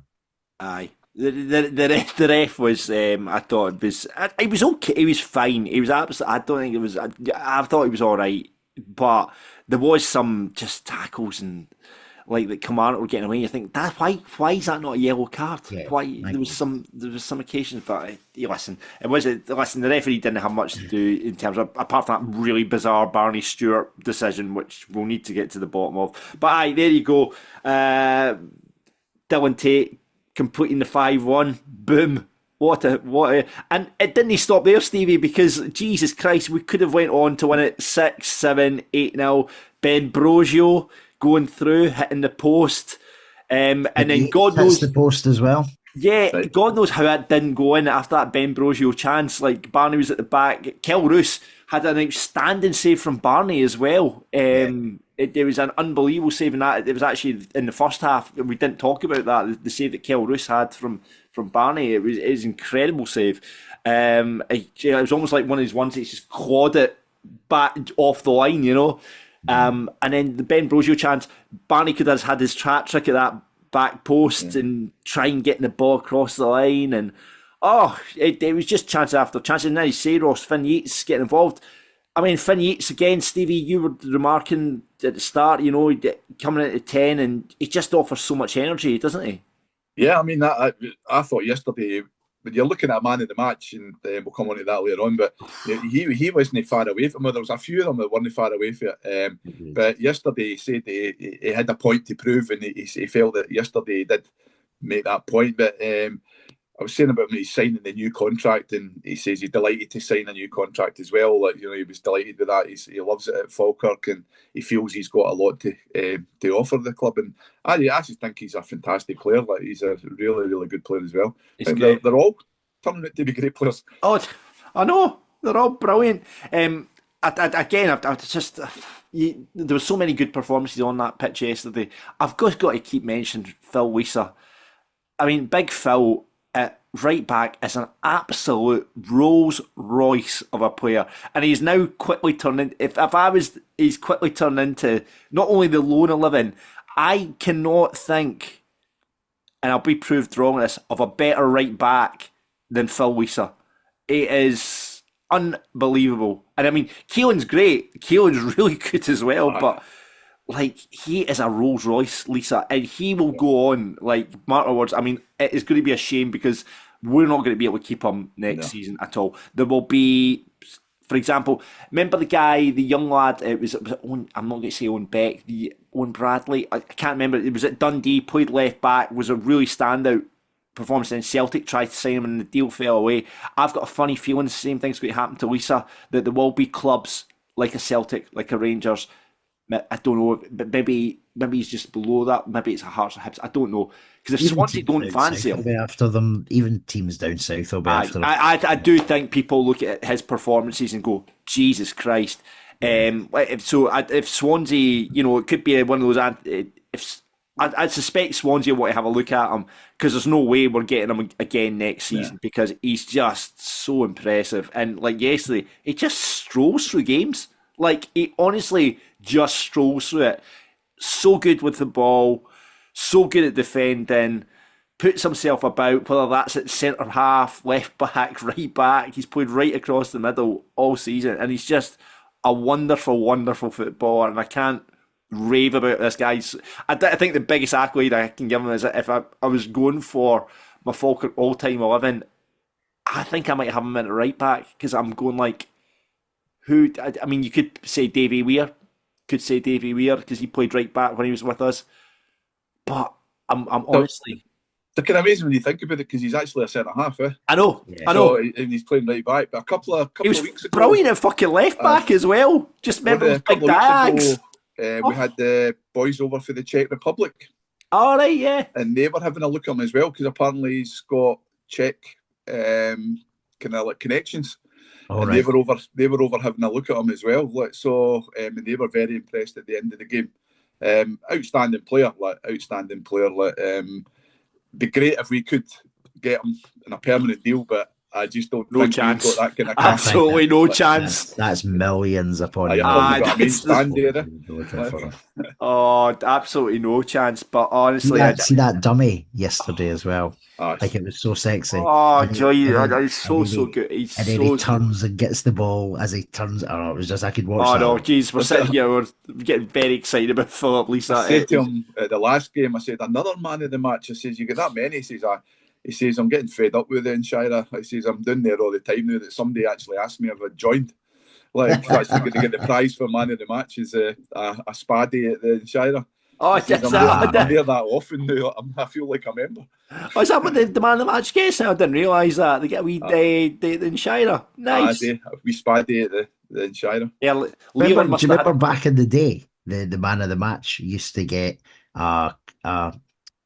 [SPEAKER 4] Aye. The ref was, I thought it was okay. He was fine. He was absolutely, I don't think it was, I thought he was all right. But there was some just tackles and like the Kilmarnock were getting away. You think why is that not a yellow card? Why there was some occasions, but listen, the referee didn't have much to do in terms of, apart from that really bizarre Barney Stewart decision, which we'll need to get to the bottom of. But aye, there you go. Dylan Tate completing the 5-1. Boom. What a and it didn't stop there, Stevie, because Jesus Christ, we could have went on to win it 6-7, 8-0. Ben Brogio going through, hitting the post, and then God knows
[SPEAKER 5] the post as well.
[SPEAKER 4] Yeah, right. God knows how that didn't go in after that Ben Brogio chance. Like, Barney was at the back. Kel Roos had an outstanding save from Barney as well. It was an unbelievable save in that. It was actually in the first half. We didn't talk about that. The save that Kel Roos had from Barney. It was an incredible save. It was almost like one of his ones that just clawed it back off the line, you know. And then the Ben Brogio chance, Barney could have had his trap trick at that back post and try and get the ball across the line. And it was just chance after chance. And then Sayros, Finn Yates getting involved. I mean, Finn Yates again, Stevie, you were remarking at the start, you know, coming into 10, and he just offers so much energy, doesn't he?
[SPEAKER 6] Yeah, I mean, I thought yesterday, when you're looking at a man of the match, and we'll come on to that later on, but he wasn't far away from it. There was a few of them that weren't far away from it. But yesterday he said he had a point to prove, and he felt that yesterday he did make that point. But I was saying about when he's signing the new contract, and he says he's delighted to sign a new contract as well. Like, you know, he was delighted with that. He loves it at Falkirk, and he feels he's got a lot to offer the club. And I just think he's a fantastic player. Like, he's a really, really good player as well. They're all turning out to be great players.
[SPEAKER 4] Oh, I know, they're all brilliant. There were so many good performances on that pitch yesterday. I've got to keep mentioning Phil Weiser. I mean, Big Phil at right back is an absolute Rolls Royce of a player, and he's now quickly turning. He's quickly turned into not only the lone 11. I cannot think, and I'll be proved wrong on this, of a better right back than Phil Weiser. It is unbelievable, and I mean, Keelan's great. Keelan's really good as well, but like, he is a Rolls Royce, Lisa, and he will go on, like, mark my words. I mean, it is going to be a shame because we're not going to be able to keep him next season at all. There will be, for example, remember the guy, the young lad, it was Owen, I'm not going to say Owen Beck, the Owen Bradley, I can't remember, it was at Dundee, played left back, was a really standout performance, and Celtic tried to sign him and the deal fell away. I've got a funny feeling the same thing's going to happen to Lisa, that there will be clubs like a Celtic, like a Rangers. I don't know, but maybe he's just below that. Maybe it's a Hearts or Hibs. I don't know, because if Swansea don't fancy him,
[SPEAKER 5] after them, even teams down south will be after them.
[SPEAKER 4] I do think people look at his performances and go, Jesus Christ. If Swansea, it could be one of those. I suspect Swansea want to have a look at him, because there's no way we're getting him again next season, because he's just so impressive. And like yesterday, he just strolls through games. Like, he honestly just strolls through it. So good with the ball, so good at defending, puts himself about, whether that's at centre half, left back, right back. He's played right across the middle all season, and he's just a wonderful, wonderful footballer, and I can't rave about this guy. I think the biggest accolade I can give him is that if I was going for my Falkirk all-time 11, I think I might have him in at right back, because I'm going like, who? I mean, you could say Davy Weir, because he played right back when he was with us. But I'm honestly,
[SPEAKER 6] they're kind of amazing when you think about it, because he's actually a centre half.
[SPEAKER 4] I know.
[SPEAKER 6] And he's playing right back. But a couple of weeks ago,
[SPEAKER 4] brilliant at fucking left back as well. Just remember those big dags.
[SPEAKER 6] We had the boys over for the Czech Republic.
[SPEAKER 4] All right, yeah.
[SPEAKER 6] And they were having a look at him as well, because apparently he's got Czech kind of like connections. And they were over having a look at him as well. And they were very impressed at the end of the game. Outstanding player. Be great if we could get him in a permanent deal, but I just don't think
[SPEAKER 4] chance.
[SPEAKER 6] We've got that kind of
[SPEAKER 4] absolutely no chance.
[SPEAKER 5] That's millions upon you.
[SPEAKER 4] Oh, absolutely no chance. But honestly,
[SPEAKER 5] see that dummy yesterday as well. Like, it was so sexy.
[SPEAKER 4] Oh, joy! He's so good. He
[SPEAKER 6] turns
[SPEAKER 5] and gets the ball as he turns. It was just, I could watch.
[SPEAKER 4] Oh no, jeez, we're sitting here, we're getting very excited about Philip Lisa.
[SPEAKER 6] I said to him at the last game, I said, another man of the match. I says, you get that many? He says, I'm getting fed up with the Shire. He says, I'm doing there all the time now that somebody actually asked me if I joined. Like, that's going to get the prize for man of the match is a spaddy at the Shire.
[SPEAKER 4] Oh,
[SPEAKER 6] I'm there that often now. I feel like a member.
[SPEAKER 4] Oh, is that what the man of the match gets? I didn't realise that. They get a wee date in Shire. Nice.
[SPEAKER 6] We spaddy at the Shire.
[SPEAKER 4] Yeah,
[SPEAKER 5] do you remember back in the day, the man of the match used to get a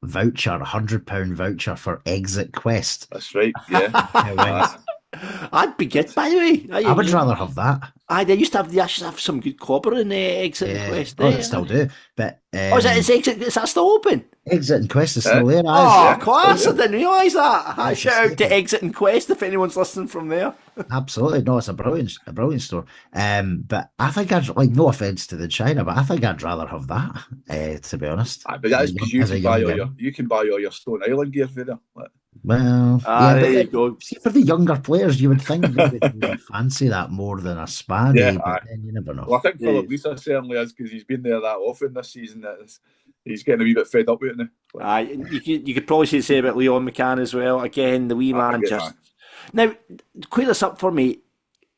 [SPEAKER 5] voucher, £100 voucher for Exit Quest.
[SPEAKER 6] That's right, yeah.
[SPEAKER 4] I'd be good, by the way.
[SPEAKER 5] I would rather have that.
[SPEAKER 4] They used to have some good clobber in Exit and Quest.
[SPEAKER 5] They still do. But
[SPEAKER 4] is that still open?
[SPEAKER 5] Exit and Quest is still there.
[SPEAKER 4] Class! I didn't realise that. Shout out to Exit and Quest if anyone's listening from there.
[SPEAKER 5] Absolutely, no, it's a brilliant store. But I think no offence to the China, but I think I'd rather have that. To be honest,
[SPEAKER 6] but that's because you can buy all your Stone Island gear for there.
[SPEAKER 5] Well,
[SPEAKER 4] there you go.
[SPEAKER 5] See, for the younger players, you would think they would fancy that more than a Spade, but then you never know.
[SPEAKER 6] Well, I think Philip Lisa certainly is, because he's been there that often this season that he's getting a wee bit fed up with it now.
[SPEAKER 4] You could probably say about Leon McCann as well. Again, the wee man just... Now, clear this up for me.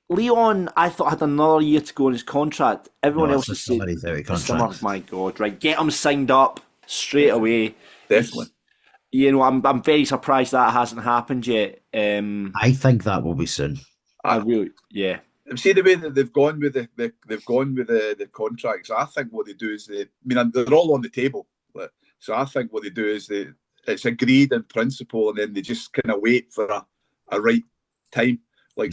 [SPEAKER 4] Leon, I thought, had another year to go in his contract. Everyone else is saying,
[SPEAKER 5] summer,
[SPEAKER 4] my God, right, get him signed up straight away.
[SPEAKER 6] Definitely.
[SPEAKER 4] I'm very surprised that hasn't happened yet.
[SPEAKER 5] I think that will be soon.
[SPEAKER 4] I really, yeah.
[SPEAKER 6] See the way that they've gone with the contracts. I think what they do is they're all on the table. So I think what they do is it's agreed in principle, and then they just kind of wait for a right time.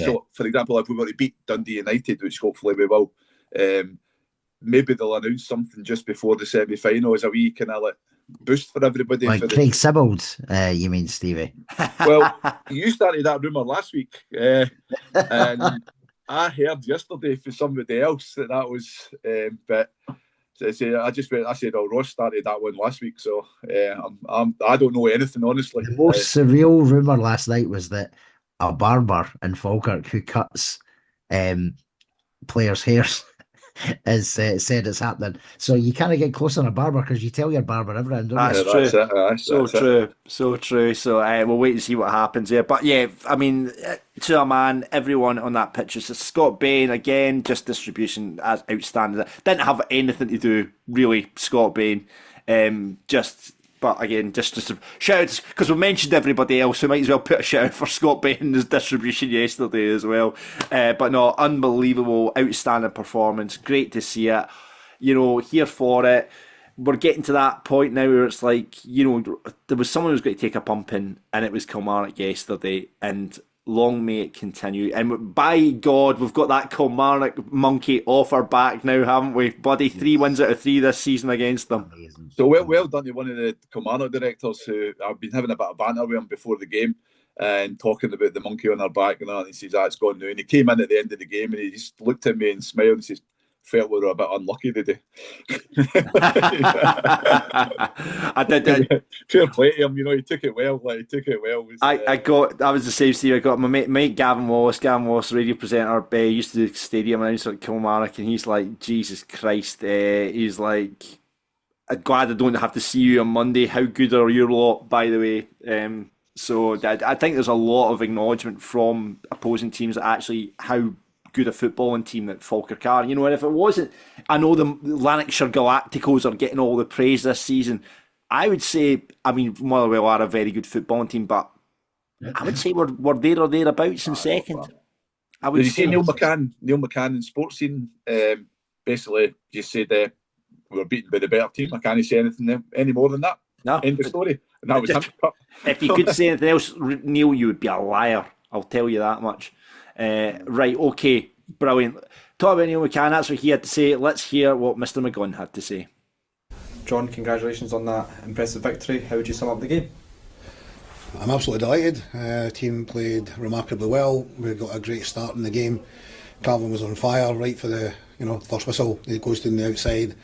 [SPEAKER 6] So, for example, if we were to beat Dundee United, which hopefully we will, maybe they'll announce something just before the semi-final as a wee kind of boost for everybody.
[SPEAKER 5] Like Craig Sibbald, you mean, Stevie?
[SPEAKER 6] Well, you started that rumour last week, and I heard yesterday from somebody else that was, but I said, Ross started that one last week, so I don't know anything, honestly.
[SPEAKER 5] The most surreal rumour last night was that a barber in Falkirk who cuts players' hairs has said it's happening. So you kind of get close on a barber because you tell your barber everything, don't you?
[SPEAKER 4] That's true. So true. So we'll wait and see what happens there. But yeah, I mean, to a man, everyone on that pitch is Scott Bain again. Just distribution as outstanding. Didn't have anything to do really. Scott Bain, just But again, just shout outs, because we mentioned everybody else, we might as well put a shout out for Scott Bain's distribution yesterday as well. But no, unbelievable, outstanding performance. Great to see it. You know, here for it. We're getting to that point now where it's like, you know, there was someone who was going to take a pumping, and it was Kilmarnock yesterday, and long may it continue. And by God, we've got that Kilmarnock monkey off our back now, haven't we? Buddy, 3 wins out of 3 this season against them.
[SPEAKER 6] So well done to one of the Kilmarnock directors who I've been having a bit of banter with him before the game and talking about the monkey on our back and that. And he says, it's gone now. And he came in at the end of the game and he just looked at me and smiled and says, felt we were a bit unlucky today.
[SPEAKER 4] I did.
[SPEAKER 6] Fair play to him, you know, he took it well. Like, he took it well.
[SPEAKER 4] I was the same, Steve. I got my mate Gavin Wallace, radio presenter, used to do stadium announcer at Kilmarnock, and he's like, Jesus Christ, he's like, I'm glad I don't have to see you on Monday. How good are your lot, by the way? So I think there's a lot of acknowledgement from opposing teams that actually how good a footballing team that Falkirk are. You know, and if it wasn't, I know the Lanarkshire Galacticos are getting all the praise this season. I would say, I mean, Motherwell are a very good footballing team, but I would say we're there or thereabouts in second. I would
[SPEAKER 6] Did you
[SPEAKER 4] say
[SPEAKER 6] see Neil McCann in Sports Scene basically just said we were beaten by the better team. I can't say anything any more than that.
[SPEAKER 4] No.
[SPEAKER 6] End of story. And that was him.
[SPEAKER 4] If you could say anything else, Neil, you would be a liar. I'll tell you that much. Right, okay, brilliant. Talk about Neil McCann, that's what he had to say. Let's hear what Mr. McGunn had to say.
[SPEAKER 7] John, congratulations on that impressive victory. How would you sum up the game?
[SPEAKER 8] I'm absolutely delighted. The team played remarkably well. We got a great start in the game. Calvin was on fire right for the first whistle. He goes down the outside,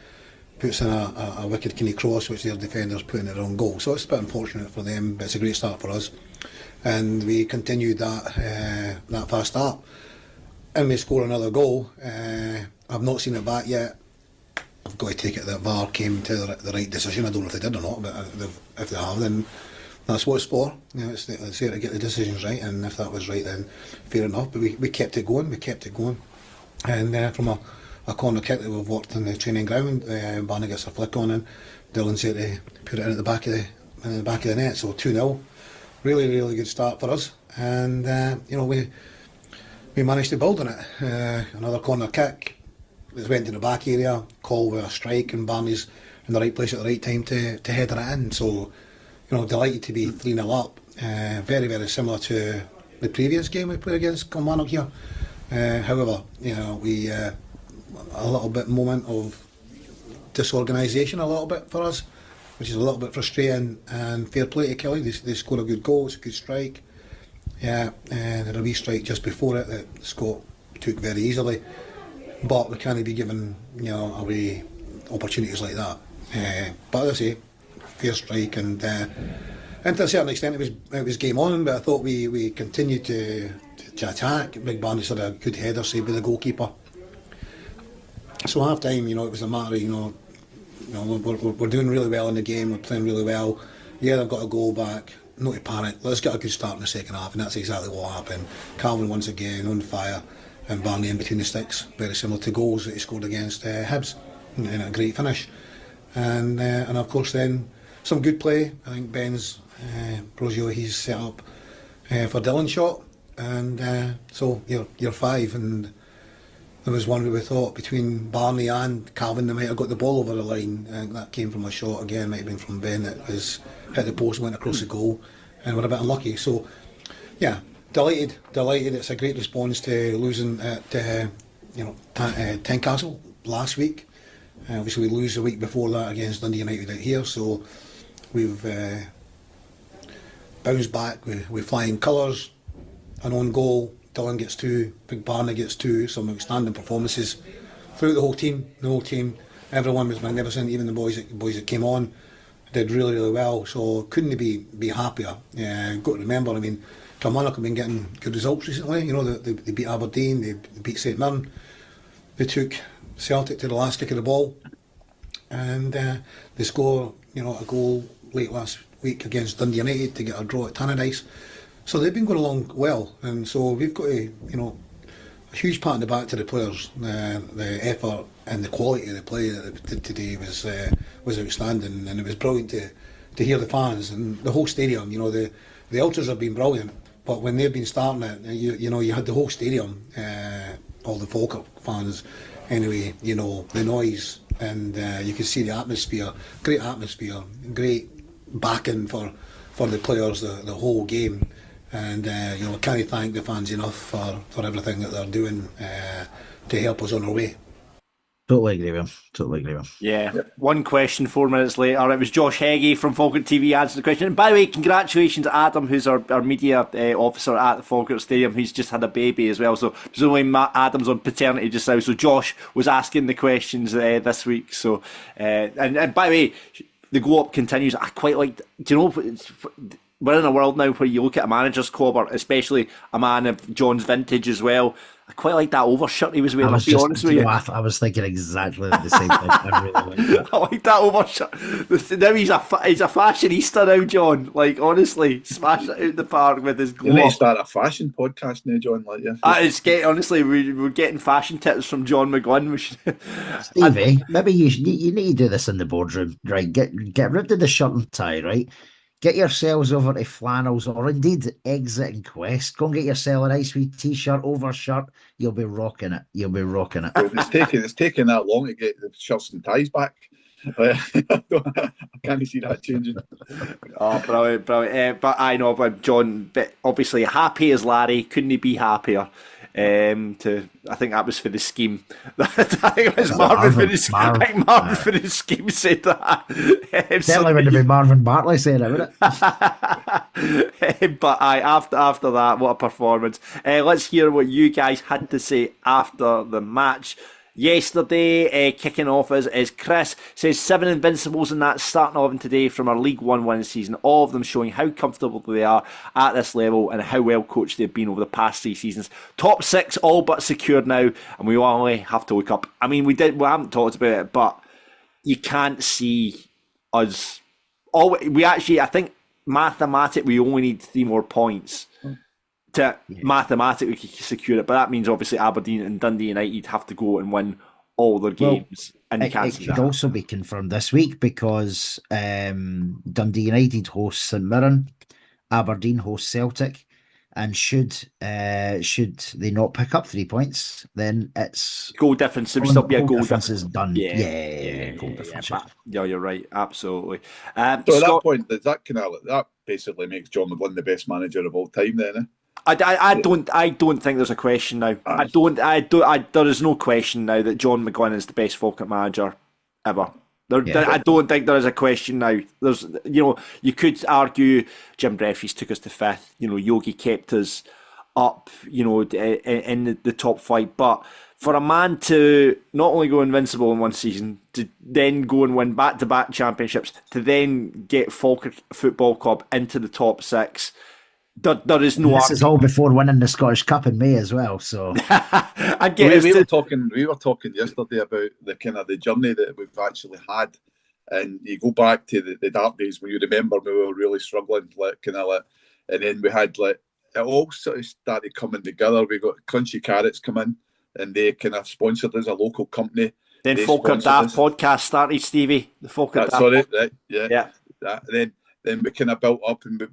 [SPEAKER 8] puts in a wicked Kinney cross, which their defenders put in their own goal. So it's a bit unfortunate for them, but it's a great start for us. And we continued that fast start, and we score another goal. I've not seen it back yet. I've got to take it that VAR came to the right decision. I don't know if they did or not, but if they have, then that's what it's for. You know, it's there to get the decisions right, and if that was right, then fair enough. But we kept it going. And from a corner kick that we've worked in the training ground, Barney gets a flick on, and Dylan's there to put it in at the back of the net. So 2-0. Really, really good start for us, and we managed to build on it. Another corner kick, it went to the back area, call with a strike, and Barney's in the right place at the right time to header it in. So, delighted to be 3-0 up. Very, very similar to the previous game we played against Kilmarnock here. However, we a little bit moment of disorganisation, a little bit for us, which is a little bit frustrating, and fair play to Kelly. They scored a good goal, it's a good strike. Yeah, and a wee strike just before it that Scott took very easily. But we can't be given away opportunities like that. But as I say, fair strike, and to a certain extent it was game on. But I thought we continued to attack. Big Barney's had a good header saved by the goalkeeper. So half time, it was a matter of we're doing really well in the game, we're playing really well. Yeah, they've got a goal back, not to panic, let's get a good start in the second half, and that's exactly what happened. Calvin once again on fire, and Barney in between the sticks, very similar to goals that he scored against Hibs, and a great finish. And of course then, some good play. I think Ben's Brosio, he's set up for Dylan's shot, and so you're 5, and there was one where we thought between Barney and Calvin they might have got the ball over the line. I think that came from a shot again, might have been from Ben. It was hit the post, went across the goal, and we're a bit unlucky. So, yeah, delighted. It's a great response to losing at Tynecastle last week. Obviously, we lose the week before that against Dundee United out here, so we've bounced back with flying colours, an own goal. Dylan gets 2, Big Barney gets 2, some outstanding performances throughout the whole team. Everyone was magnificent, even the boys that came on did really, really well, so couldn't be happier. Got to remember, I mean, Kilmarnock have been getting good results recently. They beat Aberdeen, they beat St Mirren, they took Celtic to the last kick of the ball, and they score a goal late last week against Dundee United to get a draw at Tannadice. So they've been going along well, and so we've got a huge pat on the back to the players. The effort and the quality of the play that they did today was outstanding, and it was brilliant to hear the fans and the whole stadium. You know, the ultras have been brilliant, but when they've been starting it, you know, you had the whole stadium, all the Falkirk fans. Anyway, you know, the noise, and you could see the atmosphere, great backing for the players the whole game. And you know, I can't thank the fans enough for everything that they're doing to help us on our way.
[SPEAKER 5] Totally agree with him.
[SPEAKER 4] Yeah. One question 4 minutes later. It was Josh Heggie from Falkirk TV answering the question. And by the way, congratulations to Adam, who's our media officer at the Falkirk Stadium, who's just had a baby as well. So presumably Adam's on paternity just now. So Josh was asking the questions this week. So and by the way, the glow up continues. I quite like. Do you know? We're in a world now where you look at a manager's clobber, especially a man of John's vintage as well. I quite like that overshirt he was wearing, I'll be honest with you.
[SPEAKER 5] I was thinking exactly the same thing. I really like that.
[SPEAKER 4] I like that overshirt. Now he's a fashionista now, John. Like, honestly, smash it out the park with his glow.
[SPEAKER 6] You need to start a fashion podcast now, John. Like, yeah.
[SPEAKER 4] Honestly, we're getting fashion tips from John McGlynn.
[SPEAKER 5] Stevie, maybe you need to do this in the boardroom, right? Get rid of the shirt and tie, right? Get yourselves over to flannels, or indeed Exit and Quest. Go and get yourself a nice wee t-shirt, overshirt. You'll be rocking it.
[SPEAKER 6] It's taking that long to get the shirts and ties back. I can't see that changing.
[SPEAKER 4] Oh, brilliant. But I know, but John, obviously happy as Larry, couldn't he be happier? I think that was for the scheme. I think it was Marvin for the scheme. I think Marvin for the scheme said that.
[SPEAKER 5] Certainly wouldn't have been Marvin Bartley saying it, would
[SPEAKER 4] it? But after that, what a performance. Let's hear what you guys had to say after the match. Yesterday, kicking off is Chris says 7 invincibles in that starting 11 today from our League One winning season, all of them showing how comfortable they are at this level and how well coached they've been over the past 3 seasons. Top 6 all but secured now, and we only have to look up. I mean, we haven't talked about it, but you can't see us. I think mathematically we only need 3 more points to mathematically secure it, but that means obviously Aberdeen and Dundee United have to go and win all their games, and you can't see that.
[SPEAKER 5] It could also be confirmed this week because Dundee United hosts St Mirren, Aberdeen hosts Celtic, and should they not pick up 3 points, then it's
[SPEAKER 4] goal difference. There will still be a goal difference.
[SPEAKER 5] Is done. Goal difference.
[SPEAKER 4] Yeah, you're right. Absolutely.
[SPEAKER 6] So at that point, that basically makes John McGlynn the best manager of all time, then.
[SPEAKER 4] I don't think there's a question now. There is no question now that John McGlynn is the best Falkirk manager ever. I don't think there is a question now. There's, you could argue Jim Breffy's took us to 5th. Yogi kept us up, in the top flight. But for a man to not only go invincible in one season, to then go and win back-to-back championships, to then get Falkirk Football Club into the top 6. There is no.
[SPEAKER 5] This is all before winning the Scottish Cup in May as well. So
[SPEAKER 6] we were talking yesterday about the kind of the journey that we've actually had, and you go back to the dark days when you remember we were really struggling, and then we had it all sort of started coming together. We got Crunchy Carrots come in, and they kind of sponsored us, a local company.
[SPEAKER 4] Then Falkirk Daft podcast started, Stevie. The Falkirk Daft.
[SPEAKER 6] Sorry, right, yeah. Then we kind of built up, and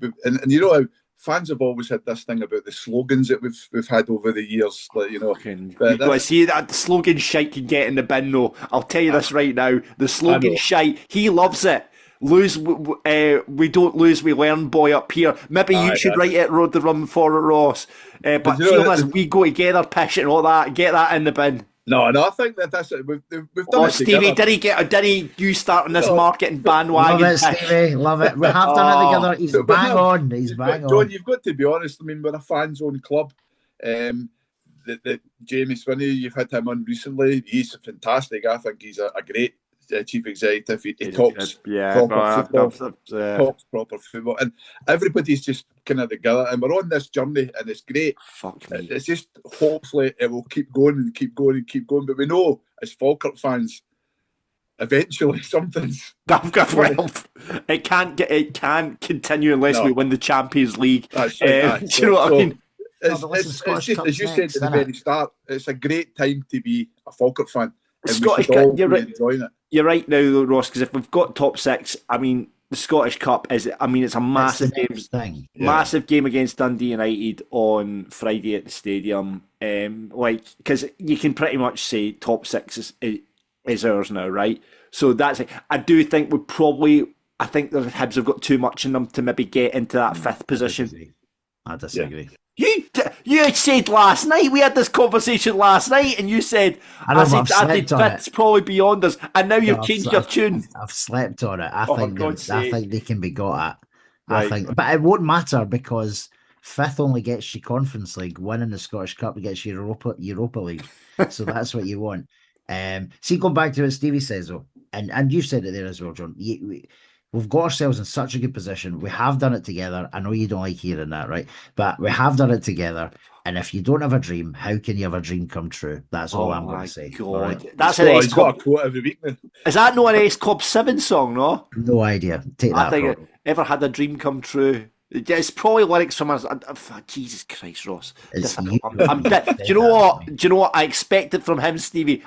[SPEAKER 6] you know how fans have always had this thing about the slogans that we've had over the years.
[SPEAKER 4] You've got to see that the slogan shite can get in the bin, though. I'll tell you this right now. The slogan shite, he loves it. We don't lose, we learn, boy, up here. Maybe you should write it, Road the Run for it, Ross. But we go together, pish it and all that. Get that in the bin.
[SPEAKER 6] No, I think that's it. We've done it
[SPEAKER 4] Stevie,
[SPEAKER 6] together.
[SPEAKER 4] did he you starting this marketing bandwagon?
[SPEAKER 5] Love it, Stevie, love it. We have done it together. He's bang on.
[SPEAKER 6] John, you've got to be honest. I mean, we're a fans-owned club. Jamie Swinney, you've had him on recently. He's fantastic. I think he's a great chief executive. He talks proper football, talks proper football, and everybody's just kind of together. And we're on this journey, and it's great. It's just hopefully it will keep going and keep going and keep going. But we know as Falkirk fans, eventually something's.
[SPEAKER 4] It can't continue unless we win the Champions League.
[SPEAKER 6] That's right.
[SPEAKER 4] Do you know what I mean?
[SPEAKER 6] It's just, as you said at the very start, it's a great time to be a Falkirk fan. And
[SPEAKER 4] Scottish,
[SPEAKER 6] we should all be enjoying it.
[SPEAKER 4] You're right now, though, Ross, because if we've got top 6, I mean, the Scottish Cup is, I mean, it's a massive game.
[SPEAKER 5] Thing.
[SPEAKER 4] Massive game against Dundee United on Friday at the stadium. Because you can pretty much say top six is ours now, right? So that's it. I do think I think the Hibs have got too much in them to maybe get into that fifth position.
[SPEAKER 5] I disagree.
[SPEAKER 4] You said last night, we had this conversation last night, and you said, I think fifth's probably beyond us, and now you've changed your tune.
[SPEAKER 5] I've slept on it. I think they can be got at.
[SPEAKER 4] Right.
[SPEAKER 5] But it won't matter because fifth only gets you Conference League. Winning the Scottish Cup gets you Europa League. So that's what you want. See, going back to what Stevie says, though, and you said it there as well, John. We've got ourselves in such a good position. We have done it together. I know you don't like hearing that, right? But we have done it together. And if you don't have a dream, how can you have a dream come true? That's all I'm going to say.
[SPEAKER 4] God.
[SPEAKER 5] Right?
[SPEAKER 4] That's an Ace Club.
[SPEAKER 6] Got a quote every week now.
[SPEAKER 4] Is that not an Ace Club 7 song, no?
[SPEAKER 5] No idea. Take that.
[SPEAKER 4] I think ever had a dream come true. It's probably lyrics from us. Jesus Christ, Ross. Do you know what? Do you know what I expected from him, Stevie?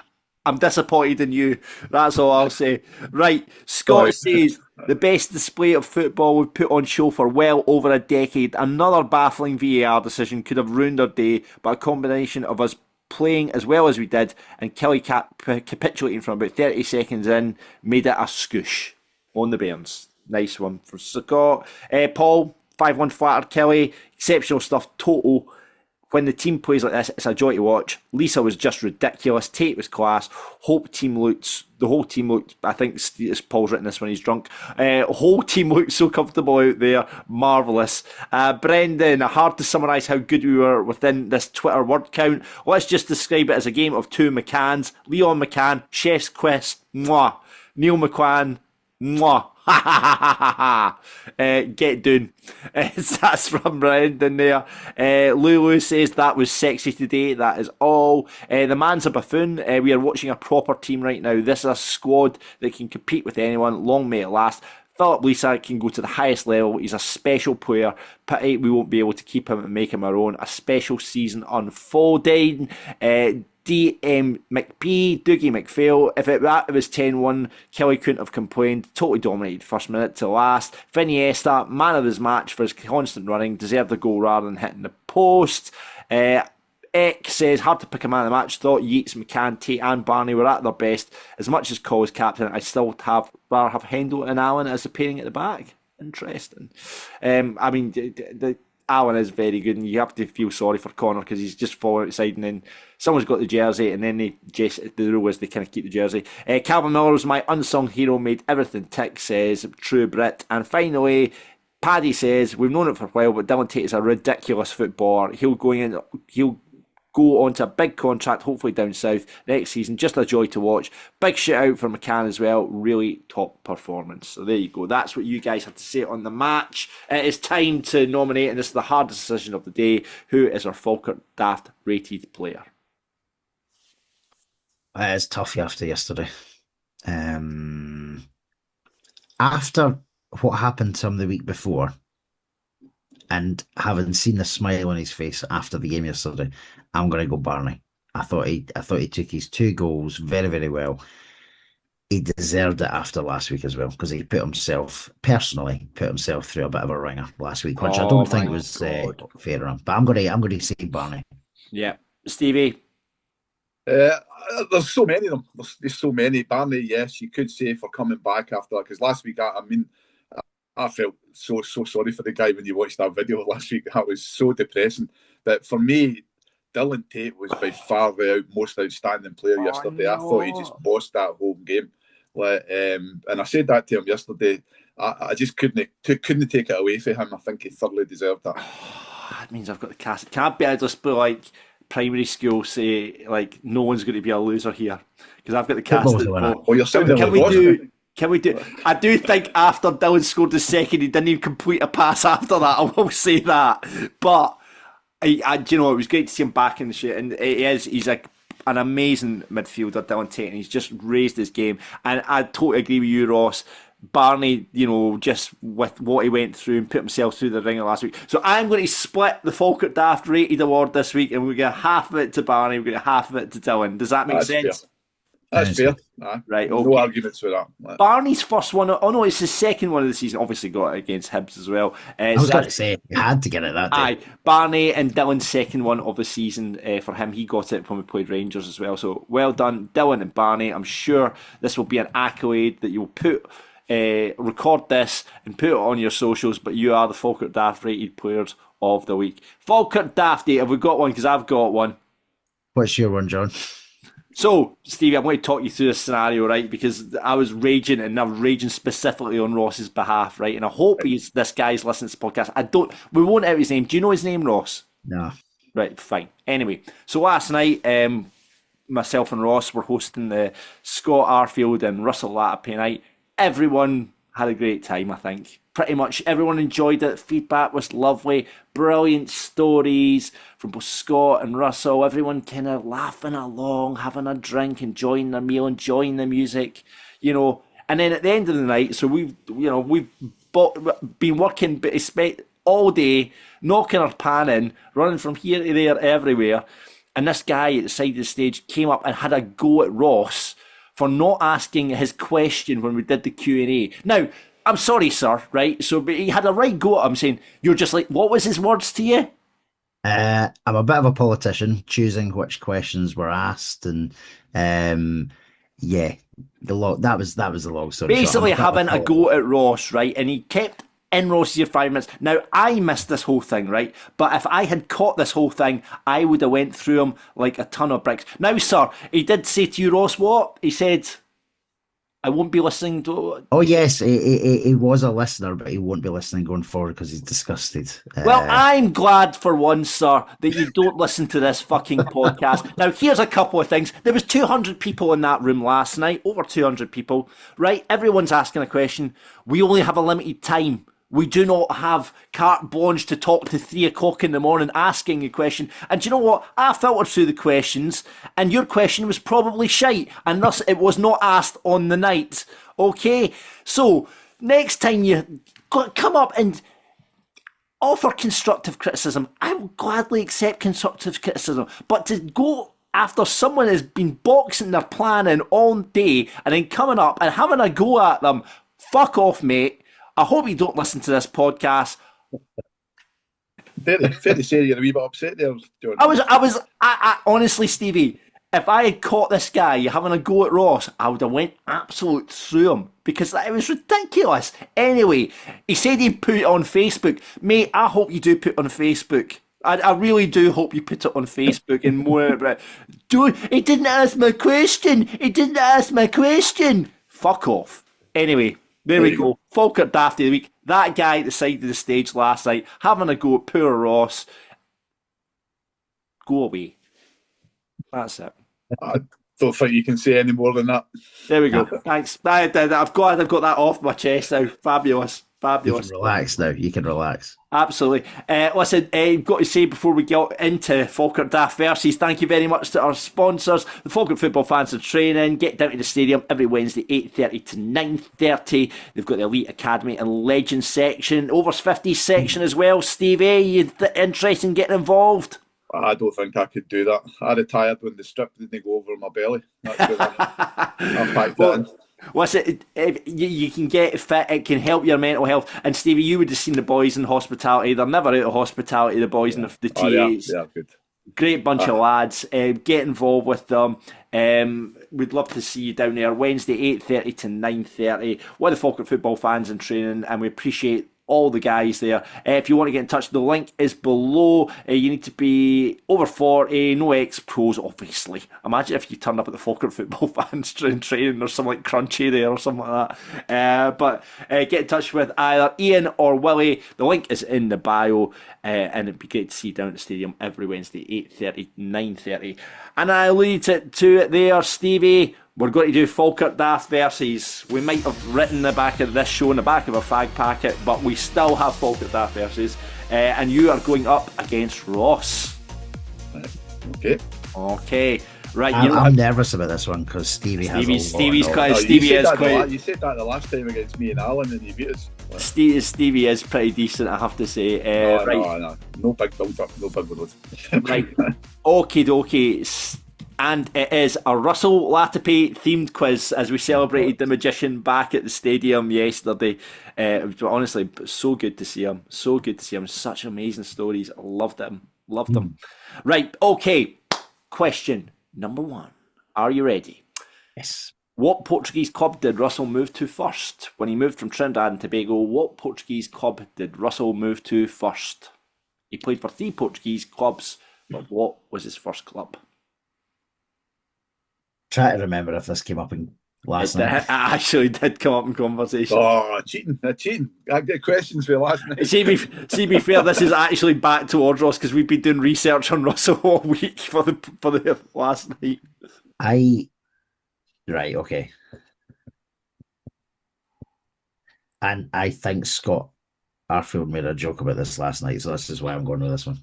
[SPEAKER 4] I'm disappointed in you. That's all I'll say. Right, Scott says, the best display of football we've put on show for well over a decade. Another baffling VAR decision could have ruined our day, but a combination of us playing as well as we did and Kelly capitulating from about 30 seconds in made it a scoosh on the Bairns. Nice one for Scott. Paul, 5-1 flattered Kelly. Exceptional stuff, total. When the team plays like this, it's a joy to watch. Lisa was just ridiculous. Tate was class. The whole team looked, I think Paul's written this when he's drunk. Whole team looked so comfortable out there. Marvellous. Brendan, hard to summarise how good we were within this Twitter word count. Let's just describe it as a game of two McCanns. Leon McCann, Chef's Quest, mwah. Neil McCann, mwah. Get done. That's from Brendan there. Lulu says that was sexy today. That is all. The man's a buffoon. We are watching a proper team right now. This is a squad that can compete with anyone. Long may it last. Philip Lisa can go to the highest level. He's a special player. Pity we won't be able to keep him and make him our own. A special season unfolding. DM McP, Dougie McPhail. If it was 10-1, Kelly couldn't have complained. Totally dominated first minute to last. Iniesta, man of his match for his constant running, deserved the goal rather than hitting the post. Eck says, hard to pick a man of the match. Thought Yeats, McCann, Tate and Barney were at their best. As much as Cole is captain, I still rather have Hendo and Allen as the pairing at the back. Interesting. I mean, Allen is very good, and you have to feel sorry for Connor because he's just fallen outside, and then someone's got the jersey, and then the rule is they kind of keep the jersey. Calvin Miller was my unsung hero, made everything tick, says True Brit. And finally, Paddy says, we've known it for a while, but Dylan Tate is a ridiculous footballer. He'll go on to a big contract, hopefully down south next season. Just a joy to watch. Big shout out for McCann as well. Really top performance. So there you go. That's what you guys have to say on the match. It is time to nominate, and this is the hardest decision of the day. Who is our Falkirk Daft rated player?
[SPEAKER 5] It's tough after yesterday. After what happened to him the week before, and having seen the smile on his face after the game yesterday, I'm going to go Barney. I thought he took his 2 goals very, very well. He deserved it after last week as well because he personally put himself through a bit of a ringer last week, which I don't think was fair on him. But I'm going to say Barney.
[SPEAKER 4] Yeah, Stevie.
[SPEAKER 6] There's so many of them. There's so many. Barney, yes, you could say for coming back after that because last week, I felt so sorry for the guy when you watched that video last week. That was so depressing. But for me, Dylan Tate was by far the most outstanding player yesterday. I thought he just bossed that home game. And I said that to him yesterday. I just couldn't take it away from him. I think he thoroughly deserved that.
[SPEAKER 4] That means I've got the cast. Can't be I just be like primary school say like no one's going to be a loser here because I've got the cast.
[SPEAKER 6] You're sounding
[SPEAKER 4] Can we do? I do think after Dylan scored the second, he didn't even complete a pass after that. I will say that, but you know, it was great to see him back in the shit, and he's an amazing midfielder, Dylan Tate, and he's just raised his game. And I totally agree with you, Ross. Barney, you know, just with what he went through and put himself through the ringer last week. So I'm going to split the Falkirk Daft rated award this week, and we're going to half of it to Barney, we're going to half of it to Dylan. Does that make sense?
[SPEAKER 6] Fair. That's fair. Aye.
[SPEAKER 4] Right,
[SPEAKER 6] No
[SPEAKER 4] okay.
[SPEAKER 6] arguments with that.
[SPEAKER 4] Barney's first one, oh no, it's his second one of the season. Obviously got it against Hibs as well.
[SPEAKER 5] I was going to say, you had to get it that day.
[SPEAKER 4] Aye, Barney and Dylan's second one of the season for him. He got it when we played Rangers as well. So well done, Dylan and Barney. I'm sure this will be an accolade that you'll record this and put it on your socials. But you are the Falkirk Daft rated players of the week. Falkirk Dafty, have we got one? Because I've got one.
[SPEAKER 5] What's your one, John?
[SPEAKER 4] So, Stevie, I'm going to talk you through this scenario, right? Because I was raging, and I was raging specifically on Ross's behalf, right? And I hope this guy's listening to this podcast. We won't out his name. Do you know his name, Ross?
[SPEAKER 5] No.
[SPEAKER 4] Right, fine. Anyway, so last night, myself and Ross were hosting the Scott Arfield and Russell Latapy night. Everyone had a great time, I think. Pretty much everyone enjoyed it. Feedback was lovely. Brilliant stories from both Scott and Russell. Everyone kind of laughing along, having a drink, enjoying their meal, enjoying the music, you know. And then at the end of the night, so we've been working all day, knocking our pan in, running from here to there, everywhere. And this guy at the side of the stage came up and had a go at Ross for not asking his question when we did the Q&A. Now, I'm sorry, sir, right? So, but he had a right go at him saying, you're just like, what was his words to you?
[SPEAKER 5] I'm a bit of a politician, choosing which questions were asked, and that was the long story.
[SPEAKER 4] Basically having a go at Ross, right? And he kept in Ross's ear 5 minutes. Now, I missed this whole thing, right? But if I had caught this whole thing, I would have went through him like a ton of bricks. Now, sir, he did say to you, Ross, what? He said, I won't be listening to...
[SPEAKER 5] Oh, yes, he was a listener, but he won't be listening going forward because he's disgusted.
[SPEAKER 4] Well, I'm glad for once, sir, that you don't listen to this fucking podcast. Now, here's a couple of things. There was 200 people in that room last night, over 200 people, right? Everyone's asking a question. We only have a limited time. We do not have carte blanche to talk to 3 o'clock in the morning asking a question. And do you know what? I filtered through the questions, and your question was probably shite, and thus it was not asked on the night. Okay? So, next time you come up and offer constructive criticism, I will gladly accept constructive criticism. But to go after someone has been boxing their plan in all day and then coming up and having a go at them, fuck off, mate. I hope you don't listen to this podcast.
[SPEAKER 6] Fair to say you're a wee bit upset there, John.
[SPEAKER 4] I honestly, Stevie, if I had caught this guy having a go at Ross, I would have went absolute through him because it was ridiculous. Anyway, he said he'd put it on Facebook. Mate, I hope you do put it on Facebook. I really do hope you put it on Facebook and more about it. He didn't ask my question. He didn't ask my question. Fuck off. Anyway. There we go. Falkirk Daft of the week. That guy at the side of the stage last night having a go at poor Ross. Go away. That's it.
[SPEAKER 6] I don't think you can say any more than that.
[SPEAKER 4] There we go. Thanks. I've got that off my chest now. Fabulous.
[SPEAKER 5] You can relax now. You can relax.
[SPEAKER 4] Absolutely. Listen, I've got to say before we get into Falkirk Daft Versus, thank you very much to our sponsors, the Falkirk Football Fans and Training. Get down to the stadium every Wednesday, 8:30 to 9:30. They've got the Elite Academy and Legends section, Overs 50 section as well. Stevie, you interested in getting involved?
[SPEAKER 6] I don't think I could do that. I retired when the strip didn't go over my belly. That's good. I'll pack that in.
[SPEAKER 4] Listen, you can get fit, it can help your mental health. And Stevie, you would have seen the boys in hospitality. They're never out of hospitality, the boys in the T8s.
[SPEAKER 6] Yeah, good.
[SPEAKER 4] Great bunch of lads. Get involved with them. We'd love to see you down there Wednesday, 8:30 to 9:30 with the Falkirk Football Fans and Training, and we appreciate all the guys there. If you want to get in touch, the link is below. You need to be over 40, no ex-pros, obviously. Imagine if you turned up at the Falkirk Football Fans training or something like Crunchy there or something like that. But get in touch with either Ian or Willie. The link is in the bio, and it'd be great to see you down at the stadium every Wednesday, 8:30, 9:30. And I alluded to it there, Stevie. We're going to do Falkirk Daft Versus. We might have written the back of this show in the back of a fag packet, but we still have Falkirk Daft Versus. And you are going up against Ross. Okay. Right.
[SPEAKER 5] I'm nervous about this one because Stevie has
[SPEAKER 4] You said
[SPEAKER 6] that the last time against me and Alan and you beat us.
[SPEAKER 4] Stevie is pretty decent, I have to say.
[SPEAKER 6] No big build up, no big build.
[SPEAKER 4] Right. Okie dokie. And it is a Russell Latapy themed quiz as we celebrated the magician back at the stadium yesterday. It was honestly so good to see him. So good to see him. Such amazing stories. I loved him. Loved him. Right, okay. Question number 1. Are you ready?
[SPEAKER 5] Yes.
[SPEAKER 4] What Portuguese club did Russell move to first? When he moved from Trinidad and Tobago, what Portuguese club did Russell move to first? He played for 3 Portuguese clubs, but what was his first club?
[SPEAKER 5] Try to remember if this came up in last night.
[SPEAKER 4] It actually did come up in conversation.
[SPEAKER 6] Oh, cheating. I get questions for last night.
[SPEAKER 4] See, be fair, this is actually back towards Ross because we've been doing research on Russell all week for the last night.
[SPEAKER 5] Right, okay. And I think Scott Arfield made a joke about this last night, so this is why I'm going with this one.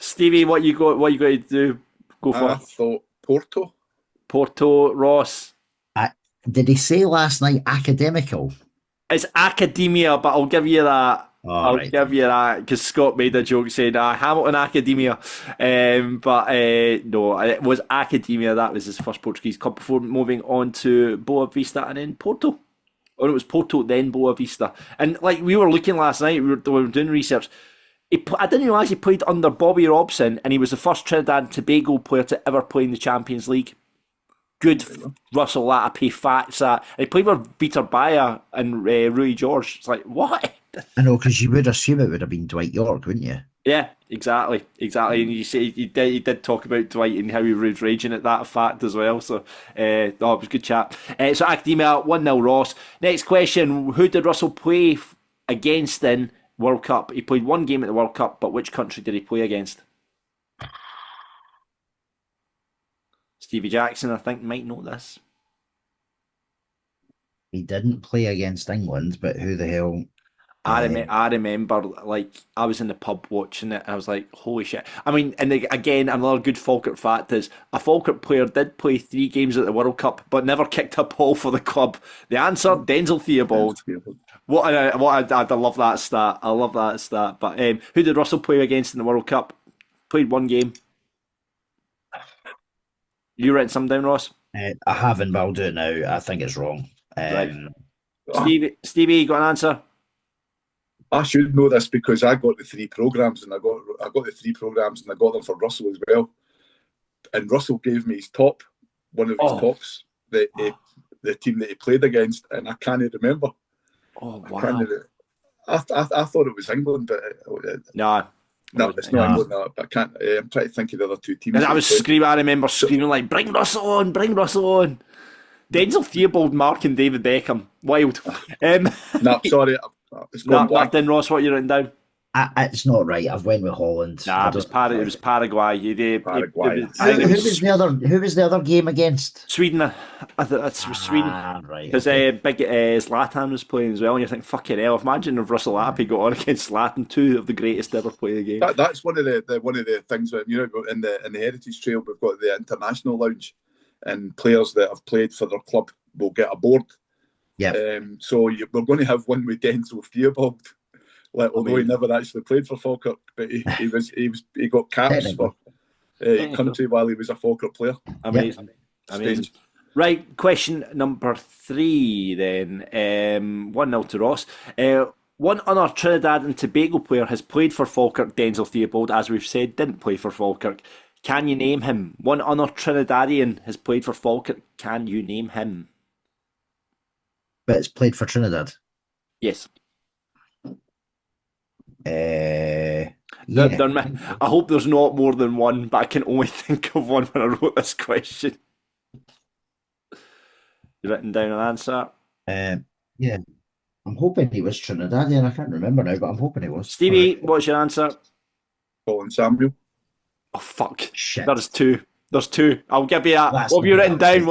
[SPEAKER 4] Stevie, what you going to do? Go for
[SPEAKER 6] I
[SPEAKER 4] it.
[SPEAKER 6] thought Porto.
[SPEAKER 4] Porto, Ross.
[SPEAKER 5] Did he say last night academical?
[SPEAKER 4] It's academia, but I'll give you that. I'll give you that because Scott made a joke saying Hamilton Academia, but no, it was Academia. That was his first Portuguese club before moving on to Boa Vista and then Porto. Or it was Porto then Boa Vista. And like we were looking last night, we were doing research. I didn't realise he played under Bobby Robson, and he was the first Trinidad and Tobago player to ever play in the Champions League. Good Russell Latapy facts that. He played with Peter Bayer and Rui George. It's like, what?
[SPEAKER 5] I know, because you would assume it would have been Dwight York, wouldn't you?
[SPEAKER 4] Yeah, exactly. And you say he did talk about Dwight and how he was raging at that fact as well. So, it was good chat. So Academia 1-0 Ross. Next question: who did Russell play against in World Cup? He played 1 game at the World Cup, but which country did he play against? Stevie Jackson, I think, might know this.
[SPEAKER 5] He didn't play against England, but who the hell?
[SPEAKER 4] I remember, like, I was in the pub watching it, and I was like, holy shit. I mean, and again, another good Falkirk fact is, a Falkirk player did play 3 games at the World Cup, but never kicked a ball for the club. The answer, Denzel Theobald. I love that stat. I love that stat. But who did Russell play against in the World Cup? Played 1 game. You written some down, Ross?
[SPEAKER 5] I haven't, but I'll do it now. I think it's wrong.
[SPEAKER 4] Right. Stevie, you got an answer?
[SPEAKER 6] I should know this because I got the 3 programs, and I got the 3 programs, and I got them for Russell as well. And Russell gave me his top, one of his tops, the team that he played against, and I can't remember.
[SPEAKER 4] Oh wow!
[SPEAKER 6] I thought it was England, but no, it's not England. No, but I can't. I'm trying to think of the other 2 teams.
[SPEAKER 4] And I remember screaming like, "Bring Russell on! Bring Russell on!" Denzel Theobald, Mark, and David Beckham. Wild.
[SPEAKER 6] No, sorry.
[SPEAKER 4] Martin Ross, what you written down?
[SPEAKER 5] It's not right. I've went with Holland.
[SPEAKER 4] It was Paraguay.
[SPEAKER 5] Who was the other game against?
[SPEAKER 4] Sweden. I thought that's Sweden.
[SPEAKER 5] Right.
[SPEAKER 4] Because big Zlatan was playing as well, and you think, fucking hell, imagine if Russell Latapy got on against Zlatan, 2 of the greatest ever play the game.
[SPEAKER 6] That's one of the things that, in the Heritage Trail, we've got the International Lounge, and players that have played for their club will get a board.
[SPEAKER 5] Yeah.
[SPEAKER 6] So we're going to have one with Denzel Theobald. Although he never actually played for Falkirk, but he got caps for country while he was a Falkirk player.
[SPEAKER 4] Amazing. Right, question number 3 then. 1-0 to Ross. One other Trinidad and Tobago player has played for Falkirk, Denzel Theobald, as we've said, didn't play for Falkirk. Can you name him? One other Trinidadian has played for Falkirk. Can you name him?
[SPEAKER 5] But it's played for Trinidad.
[SPEAKER 4] Yes.
[SPEAKER 5] Yeah.
[SPEAKER 4] I hope there's not more than one, but I can only think of one when I wrote this question. You written down an answer?
[SPEAKER 5] Yeah. I'm hoping he was Trinidadian. I can't remember now, but I'm hoping he was.
[SPEAKER 4] Stevie, what's your answer?
[SPEAKER 6] Colin Samuel.
[SPEAKER 4] Oh, fuck.
[SPEAKER 5] Shit.
[SPEAKER 4] There's 2. There's 2. I'll give you that. What have you written down?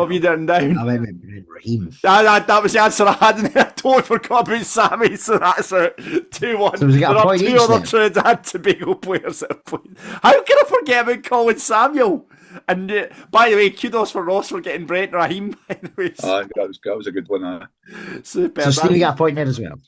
[SPEAKER 5] I went with Raheem.
[SPEAKER 4] That was the answer I had, and I totally forgot about Sammy, so that's it. 2-1.
[SPEAKER 5] So there
[SPEAKER 4] are 2 other Trinidad and Tobago players that have played. How can I forget about Colin Samuel? And by the way, kudos for Ross for getting Brent Raheem.
[SPEAKER 6] That was a good one.
[SPEAKER 4] Super.
[SPEAKER 5] So Stevie got a point there as well.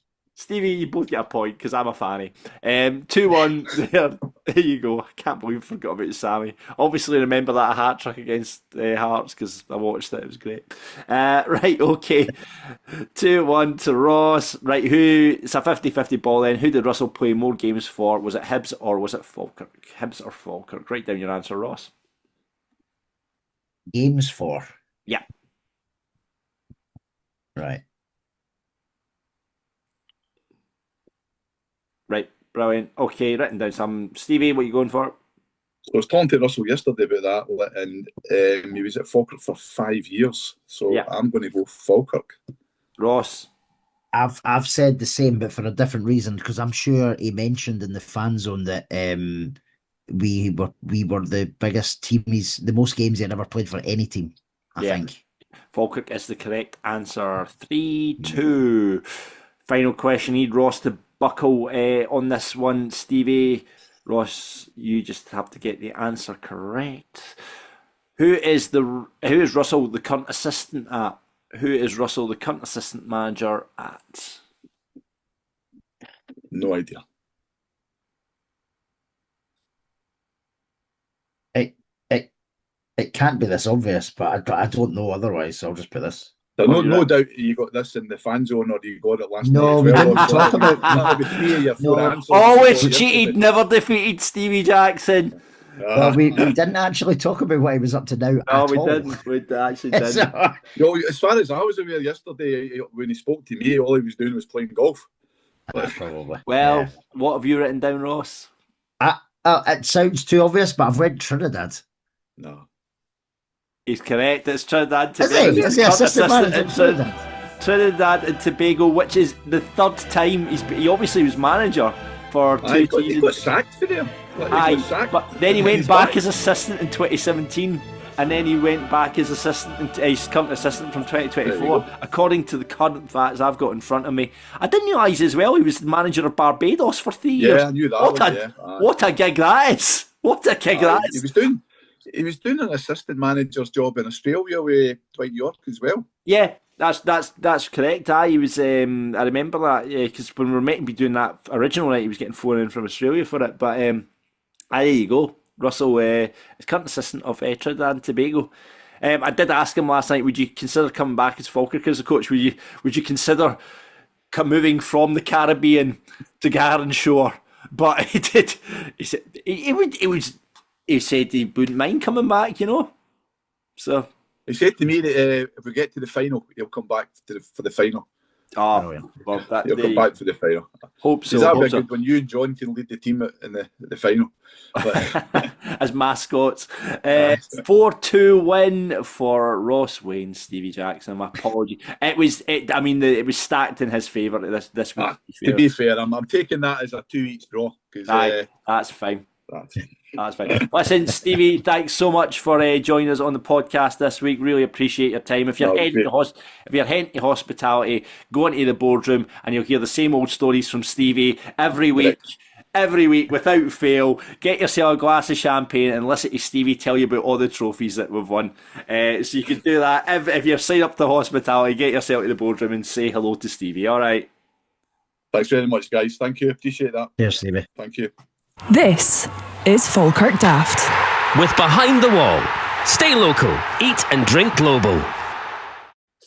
[SPEAKER 4] Stevie, you both get a point because I'm a fanny. 2-1 there. There you go. I can't believe I forgot about Sammy. Obviously, remember that hat trick against Hearts because I watched it. It was great. Right, okay. 2-1 to Ross. Right, it's a 50-50 ball then. Who did Russell play more games for? Was it Hibs or was it Falkirk? Hibs or Falkirk? Write down your answer, Ross.
[SPEAKER 5] Games for?
[SPEAKER 4] Yeah.
[SPEAKER 5] Right.
[SPEAKER 4] Right, brilliant. Okay, written down some. Stevie, what are you going for?
[SPEAKER 6] So I was talking to Russell yesterday about that, and he was at Falkirk for 5 years. So
[SPEAKER 4] Yeah.
[SPEAKER 6] I'm going to go Falkirk.
[SPEAKER 4] Ross.
[SPEAKER 5] I've said the same, but for a different reason, because I'm sure he mentioned in the fan zone that we were the biggest team. The most games he had ever played for any team. I think
[SPEAKER 4] Falkirk is the correct answer. 3-2. Final question. Need Ross to buckle on this one. Stevie, Ross, you just have to get the answer correct. Who is Russell the current assistant at? Who is Russell the current assistant manager at?
[SPEAKER 6] No idea.
[SPEAKER 5] It can't be this obvious, but I don't know otherwise, so I'll just put this.
[SPEAKER 6] So no doubt you got this in the fan zone, or you got it last night.
[SPEAKER 5] No, we didn't talk about
[SPEAKER 6] that'll be 3 of your 4 answers.
[SPEAKER 4] Always cheated, never defeated Stevie Jackson.
[SPEAKER 5] Well, we didn't actually talk about what he was up to now.
[SPEAKER 4] No, we didn't. We actually didn't.
[SPEAKER 6] No, as far as I was aware yesterday, when he spoke to me, all he was doing was playing golf.
[SPEAKER 5] Probably.
[SPEAKER 4] Well, what have you written down, Ross?
[SPEAKER 5] It sounds too obvious, but I've read Trinidad.
[SPEAKER 6] No.
[SPEAKER 4] He's correct. It's Trinidad and Tobago.
[SPEAKER 5] Is he assistant manager in Trinidad?
[SPEAKER 4] Trinidad and Tobago, which is the third time he obviously was manager for 2 seasons.
[SPEAKER 6] He got sacked for them.
[SPEAKER 4] But then he went back as assistant in 2017, and then he went back as he's current assistant from 2024. According to the current facts I've got in front of me, I didn't realise as well he was the manager of Barbados for 3 years.
[SPEAKER 6] Yeah, I knew that.
[SPEAKER 4] What a gig that is! What a gig that is!
[SPEAKER 6] He was doing an assistant manager's job in Australia with Dwight York as well.
[SPEAKER 4] Yeah, that's correct. He was. I remember that because when we were meant to be doing that originally, he was getting flown in from Australia for it. But there you go. Russell is current assistant of Trinidad and Tobago. I did ask him last night, would you consider coming back as Falkirk as a coach? Would you consider moving from the Caribbean to Garden Shore? But he did. He said he said he wouldn't mind coming back, So
[SPEAKER 6] he said to me that if we get to the final, he'll come back for the final.
[SPEAKER 4] Well,
[SPEAKER 6] he'll come back for the final.
[SPEAKER 4] Hope so.
[SPEAKER 6] That'll be good when you and John can lead the team in the final.
[SPEAKER 4] As mascots. 4-2 win for Ross Wayne, Stevie Jackson. My apology. It was stacked in his favour this week.
[SPEAKER 6] To be fair, I'm taking that as a 2 each draw.
[SPEAKER 4] That's fine. That's fine. Listen, Stevie, thanks so much for joining us on the podcast this week. Really appreciate your time. If you're heading to hospitality, go into the boardroom and you'll hear the same old stories from Stevie every week. Every week, without fail. Get yourself a glass of champagne and listen to Stevie tell you about all the trophies that we've won. So you can do that. If you're signed up to hospitality, get yourself to the boardroom and say hello to Stevie. All right.
[SPEAKER 6] Thanks very much, guys. Thank you. Appreciate that.
[SPEAKER 5] Cheers, Stevie.
[SPEAKER 6] Thank you.
[SPEAKER 2] This is Falkirk Daft.
[SPEAKER 3] With Behind the Wall. Stay local. Eat and drink global.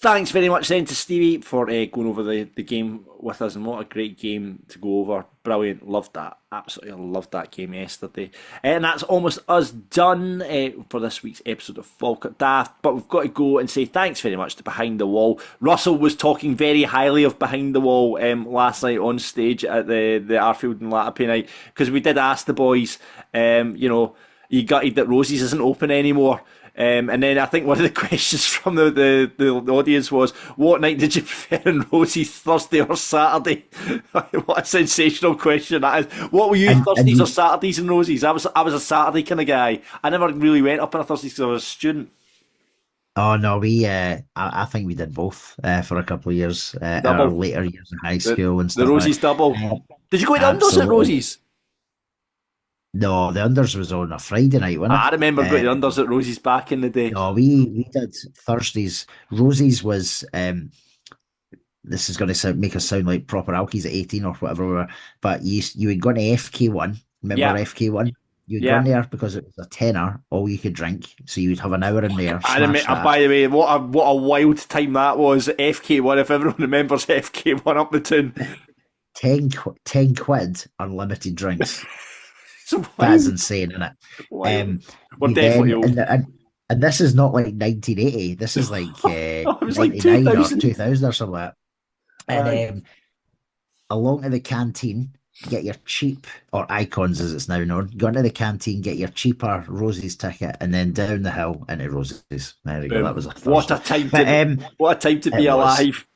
[SPEAKER 4] Thanks very much then to Stevie for going over the game with us, and what a great game to go over. Brilliant. Loved that. Absolutely loved that game yesterday. And that's almost us done for this week's episode of Falkirk Daft. But we've got to go and say thanks very much to Behind the Wall. Russell was talking very highly of Behind the Wall last night on stage at the Arfield and Latapy night, because we did ask the boys, you gutted that Rosie's isn't open anymore. And then I think one of the questions from the audience was, what night did you prefer in Rosie's, Thursday or Saturday? What a sensational question that is. What were you, Thursdays or Saturdays in Rosie's? I was a Saturday kind of guy. I never really went up on a Thursday because I was a student.
[SPEAKER 5] Oh no, I think we did both for a couple of years in our later years in high school and stuff.
[SPEAKER 4] The Rosie's double. Did you go to the Unders at Rosie's?
[SPEAKER 5] No, the Unders was on a Friday night, wasn't it?
[SPEAKER 4] I remember going to the Unders at Rosie's back in the day.
[SPEAKER 5] No, we did Thursdays. Rosie's was this is going to make us sound like proper alkies at 18 or whatever we were, but you would go into FK1. Remember FK1? You'd go in there because it was a tenner, all you could drink. So you would have an hour in there.
[SPEAKER 4] By the way, what a wild time that was. FK1, if everyone remembers FK1 up the tune.
[SPEAKER 5] 10 quid, unlimited drinks.
[SPEAKER 4] So
[SPEAKER 5] that's insane, isn't it?
[SPEAKER 4] We're definitely old.
[SPEAKER 5] And this is not like 1980. This is like
[SPEAKER 4] it was
[SPEAKER 5] 99
[SPEAKER 4] like
[SPEAKER 5] or 2000 or something like that. And along to the canteen, get your cheap, or Icons as it's now known, go into the canteen, get your cheaper Roses ticket, and then down the hill into Roses. There we go. That was a Thursday.
[SPEAKER 4] What a time to be alive.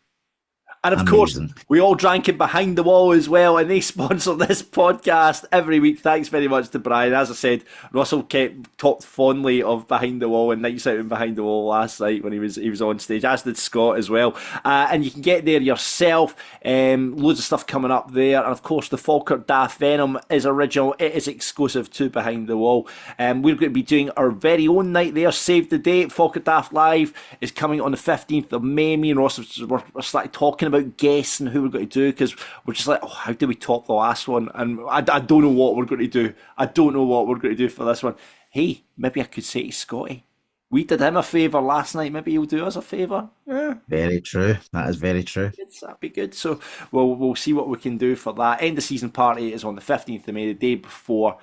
[SPEAKER 4] And of course, we all drank it behind the wall as well, and they sponsor this podcast every week. Thanks very much to Brian. As I said, Russell talked fondly of Behind the Wall and Nights Out in Behind the Wall last night when he was on stage, as did Scott as well. And you can get there yourself. Loads of stuff coming up there. And of course, the Falkirk Daft Venom is original. It is exclusive to Behind the Wall. We're going to be doing our very own night there. Save the date. Falkirk Daft Live is coming on the 15th of May. Me and Ross were started talking about guests and who we're going to do, because we're just like, how do we top the last one? And I don't know what we're going to do. I don't know what we're going to do for this one. Hey, maybe I could say to Scotty, we did him a favour last night, maybe he'll do us a favour. Yeah.
[SPEAKER 5] Very true. That is very true.
[SPEAKER 4] That'd be good. So we'll see what we can do for that. End of season party is on the 15th of May, the day before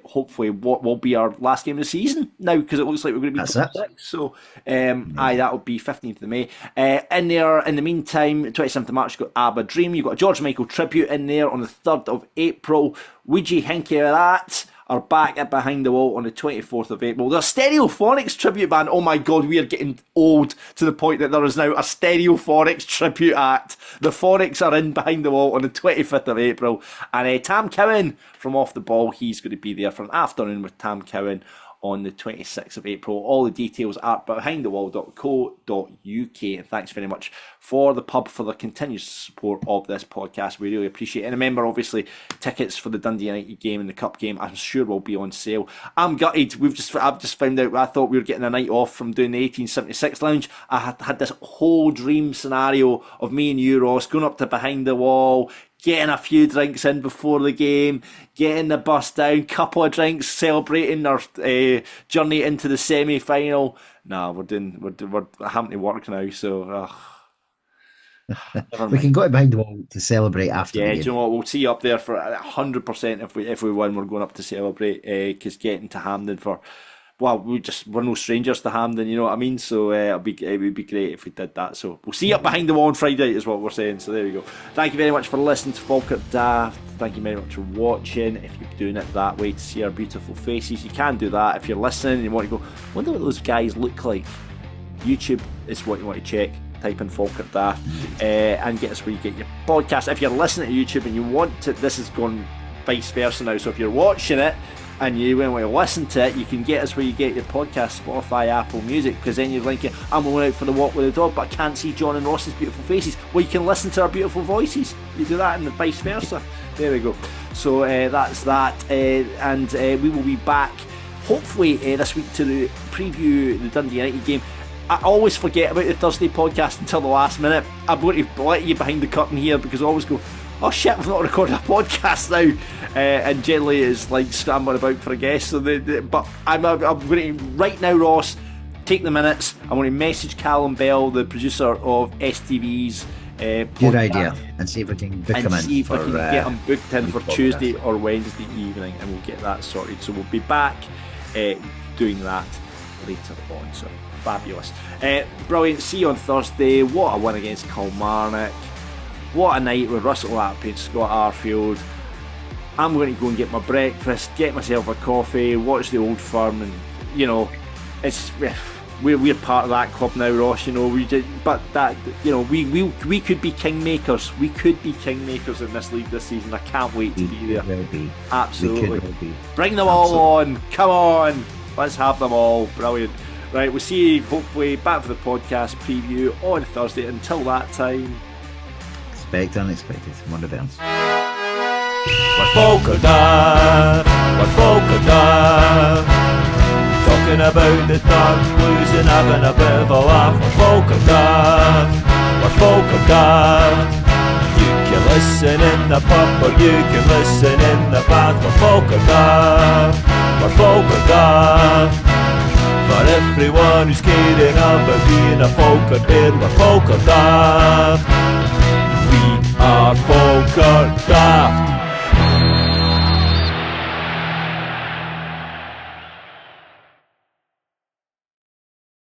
[SPEAKER 4] hopefully what will be our last game of the season now, because it looks like we're going to be top 6. So that'll be 15th of May. In there, in the meantime, 27th of March, you've got ABBA Dream. You've got a George Michael tribute in there on the 3rd of April. Ouija Hinky That are back at Behind the Wall on the 24th of April. The Stereophonics tribute band. Oh my God, we are getting old to the point that there is now a Stereophonics tribute act. The Phonics are in Behind the Wall on the 25th of April. And Tam Cowan from Off the Ball, he's going to be there for an afternoon with Tam Cowan on the 26th of April. All the details are behindthewall.co.uk. And thanks very much for the pub for the continuous support of this podcast. We really appreciate it. And remember, obviously, tickets for the Dundee United game and the Cup game, I'm sure will be on sale. I'm gutted. I've just found out, I thought we were getting a night off from doing the 1876 lounge. I had this whole dream scenario of me and you, Ross, going up to Behind the Wall, getting a few drinks in before the game, getting the bus down, couple of drinks, celebrating our journey into the semi-final. Nah, we're having to work now, so
[SPEAKER 5] we can go to Behind the Wall to celebrate after the game.
[SPEAKER 4] Do you know what? We'll see you up there for 100% if we win. We're going up to celebrate, because getting to Hampden we're no strangers to Hampden, you know what I mean? So it would be great if we did that. So we'll see you up Behind the Wall on Friday is what we're saying. So there we go. Thank you very much for listening to Falkirk Daft. Thank you very much for watching. If you're doing it that way to see our beautiful faces, you can do that. If you're listening and you want to go, wonder what those guys look like, YouTube is what you want to check. Type in Falkirk Daft and get us where you get your podcast. If you're listening to YouTube and you want to, this is going vice versa now. So if you're watching it and you want to listen to it, you can get us where you get your podcast, Spotify, Apple Music, because then you're thinking, I'm going out for the walk with the dog, but I can't see John and Ross's beautiful faces. Well, you can listen to our beautiful voices. You do that and vice versa. There we go. So that's that. And we will be back, hopefully, this week to preview the Dundee United game. I always forget about the Thursday podcast until the last minute. I'm going to let you behind the curtain here, because I always go, oh shit, we've not recorded a podcast now, and generally it's like scrambling about for a guest. So but I'm going to right now, Ross, take the minutes. I'm going to message Callum Bell, the producer of STV's
[SPEAKER 5] good idea, and see if we can book him in.
[SPEAKER 4] See if we can get him booked in for Tuesday or Wednesday evening, and we'll get that sorted. So we'll be back doing that later on. So fabulous, brilliant. See you on Thursday. What a win against Kilmarnock. What a night with Russell Latapy and Scott Arfield. I'm going to go and get my breakfast, get myself a coffee, watch the Old Firm, and we're part of that club now, Ross. We could be kingmakers. We could be kingmakers in this league this season. I can't wait to be there. Absolutely. Bring them all on. Come on. Let's have them all. Brilliant. Right, we'll see you hopefully back for the podcast preview on Thursday. Until that time,
[SPEAKER 5] expect unexpected. I'm on the Bairns.
[SPEAKER 9] We're Falkirk Daft, we're Falkirk Daft, talking about the dark blues and having a bit of a laugh. We're Falkirk Daft, we're Falkirk Daft. listen in the pub or you can listen in the bath. We're Falkirk Daft, we're Falkirk Daft. For everyone who's caring about being a Falkirk Bairn, we're Falkirk Daft. We are Falkirk Daft.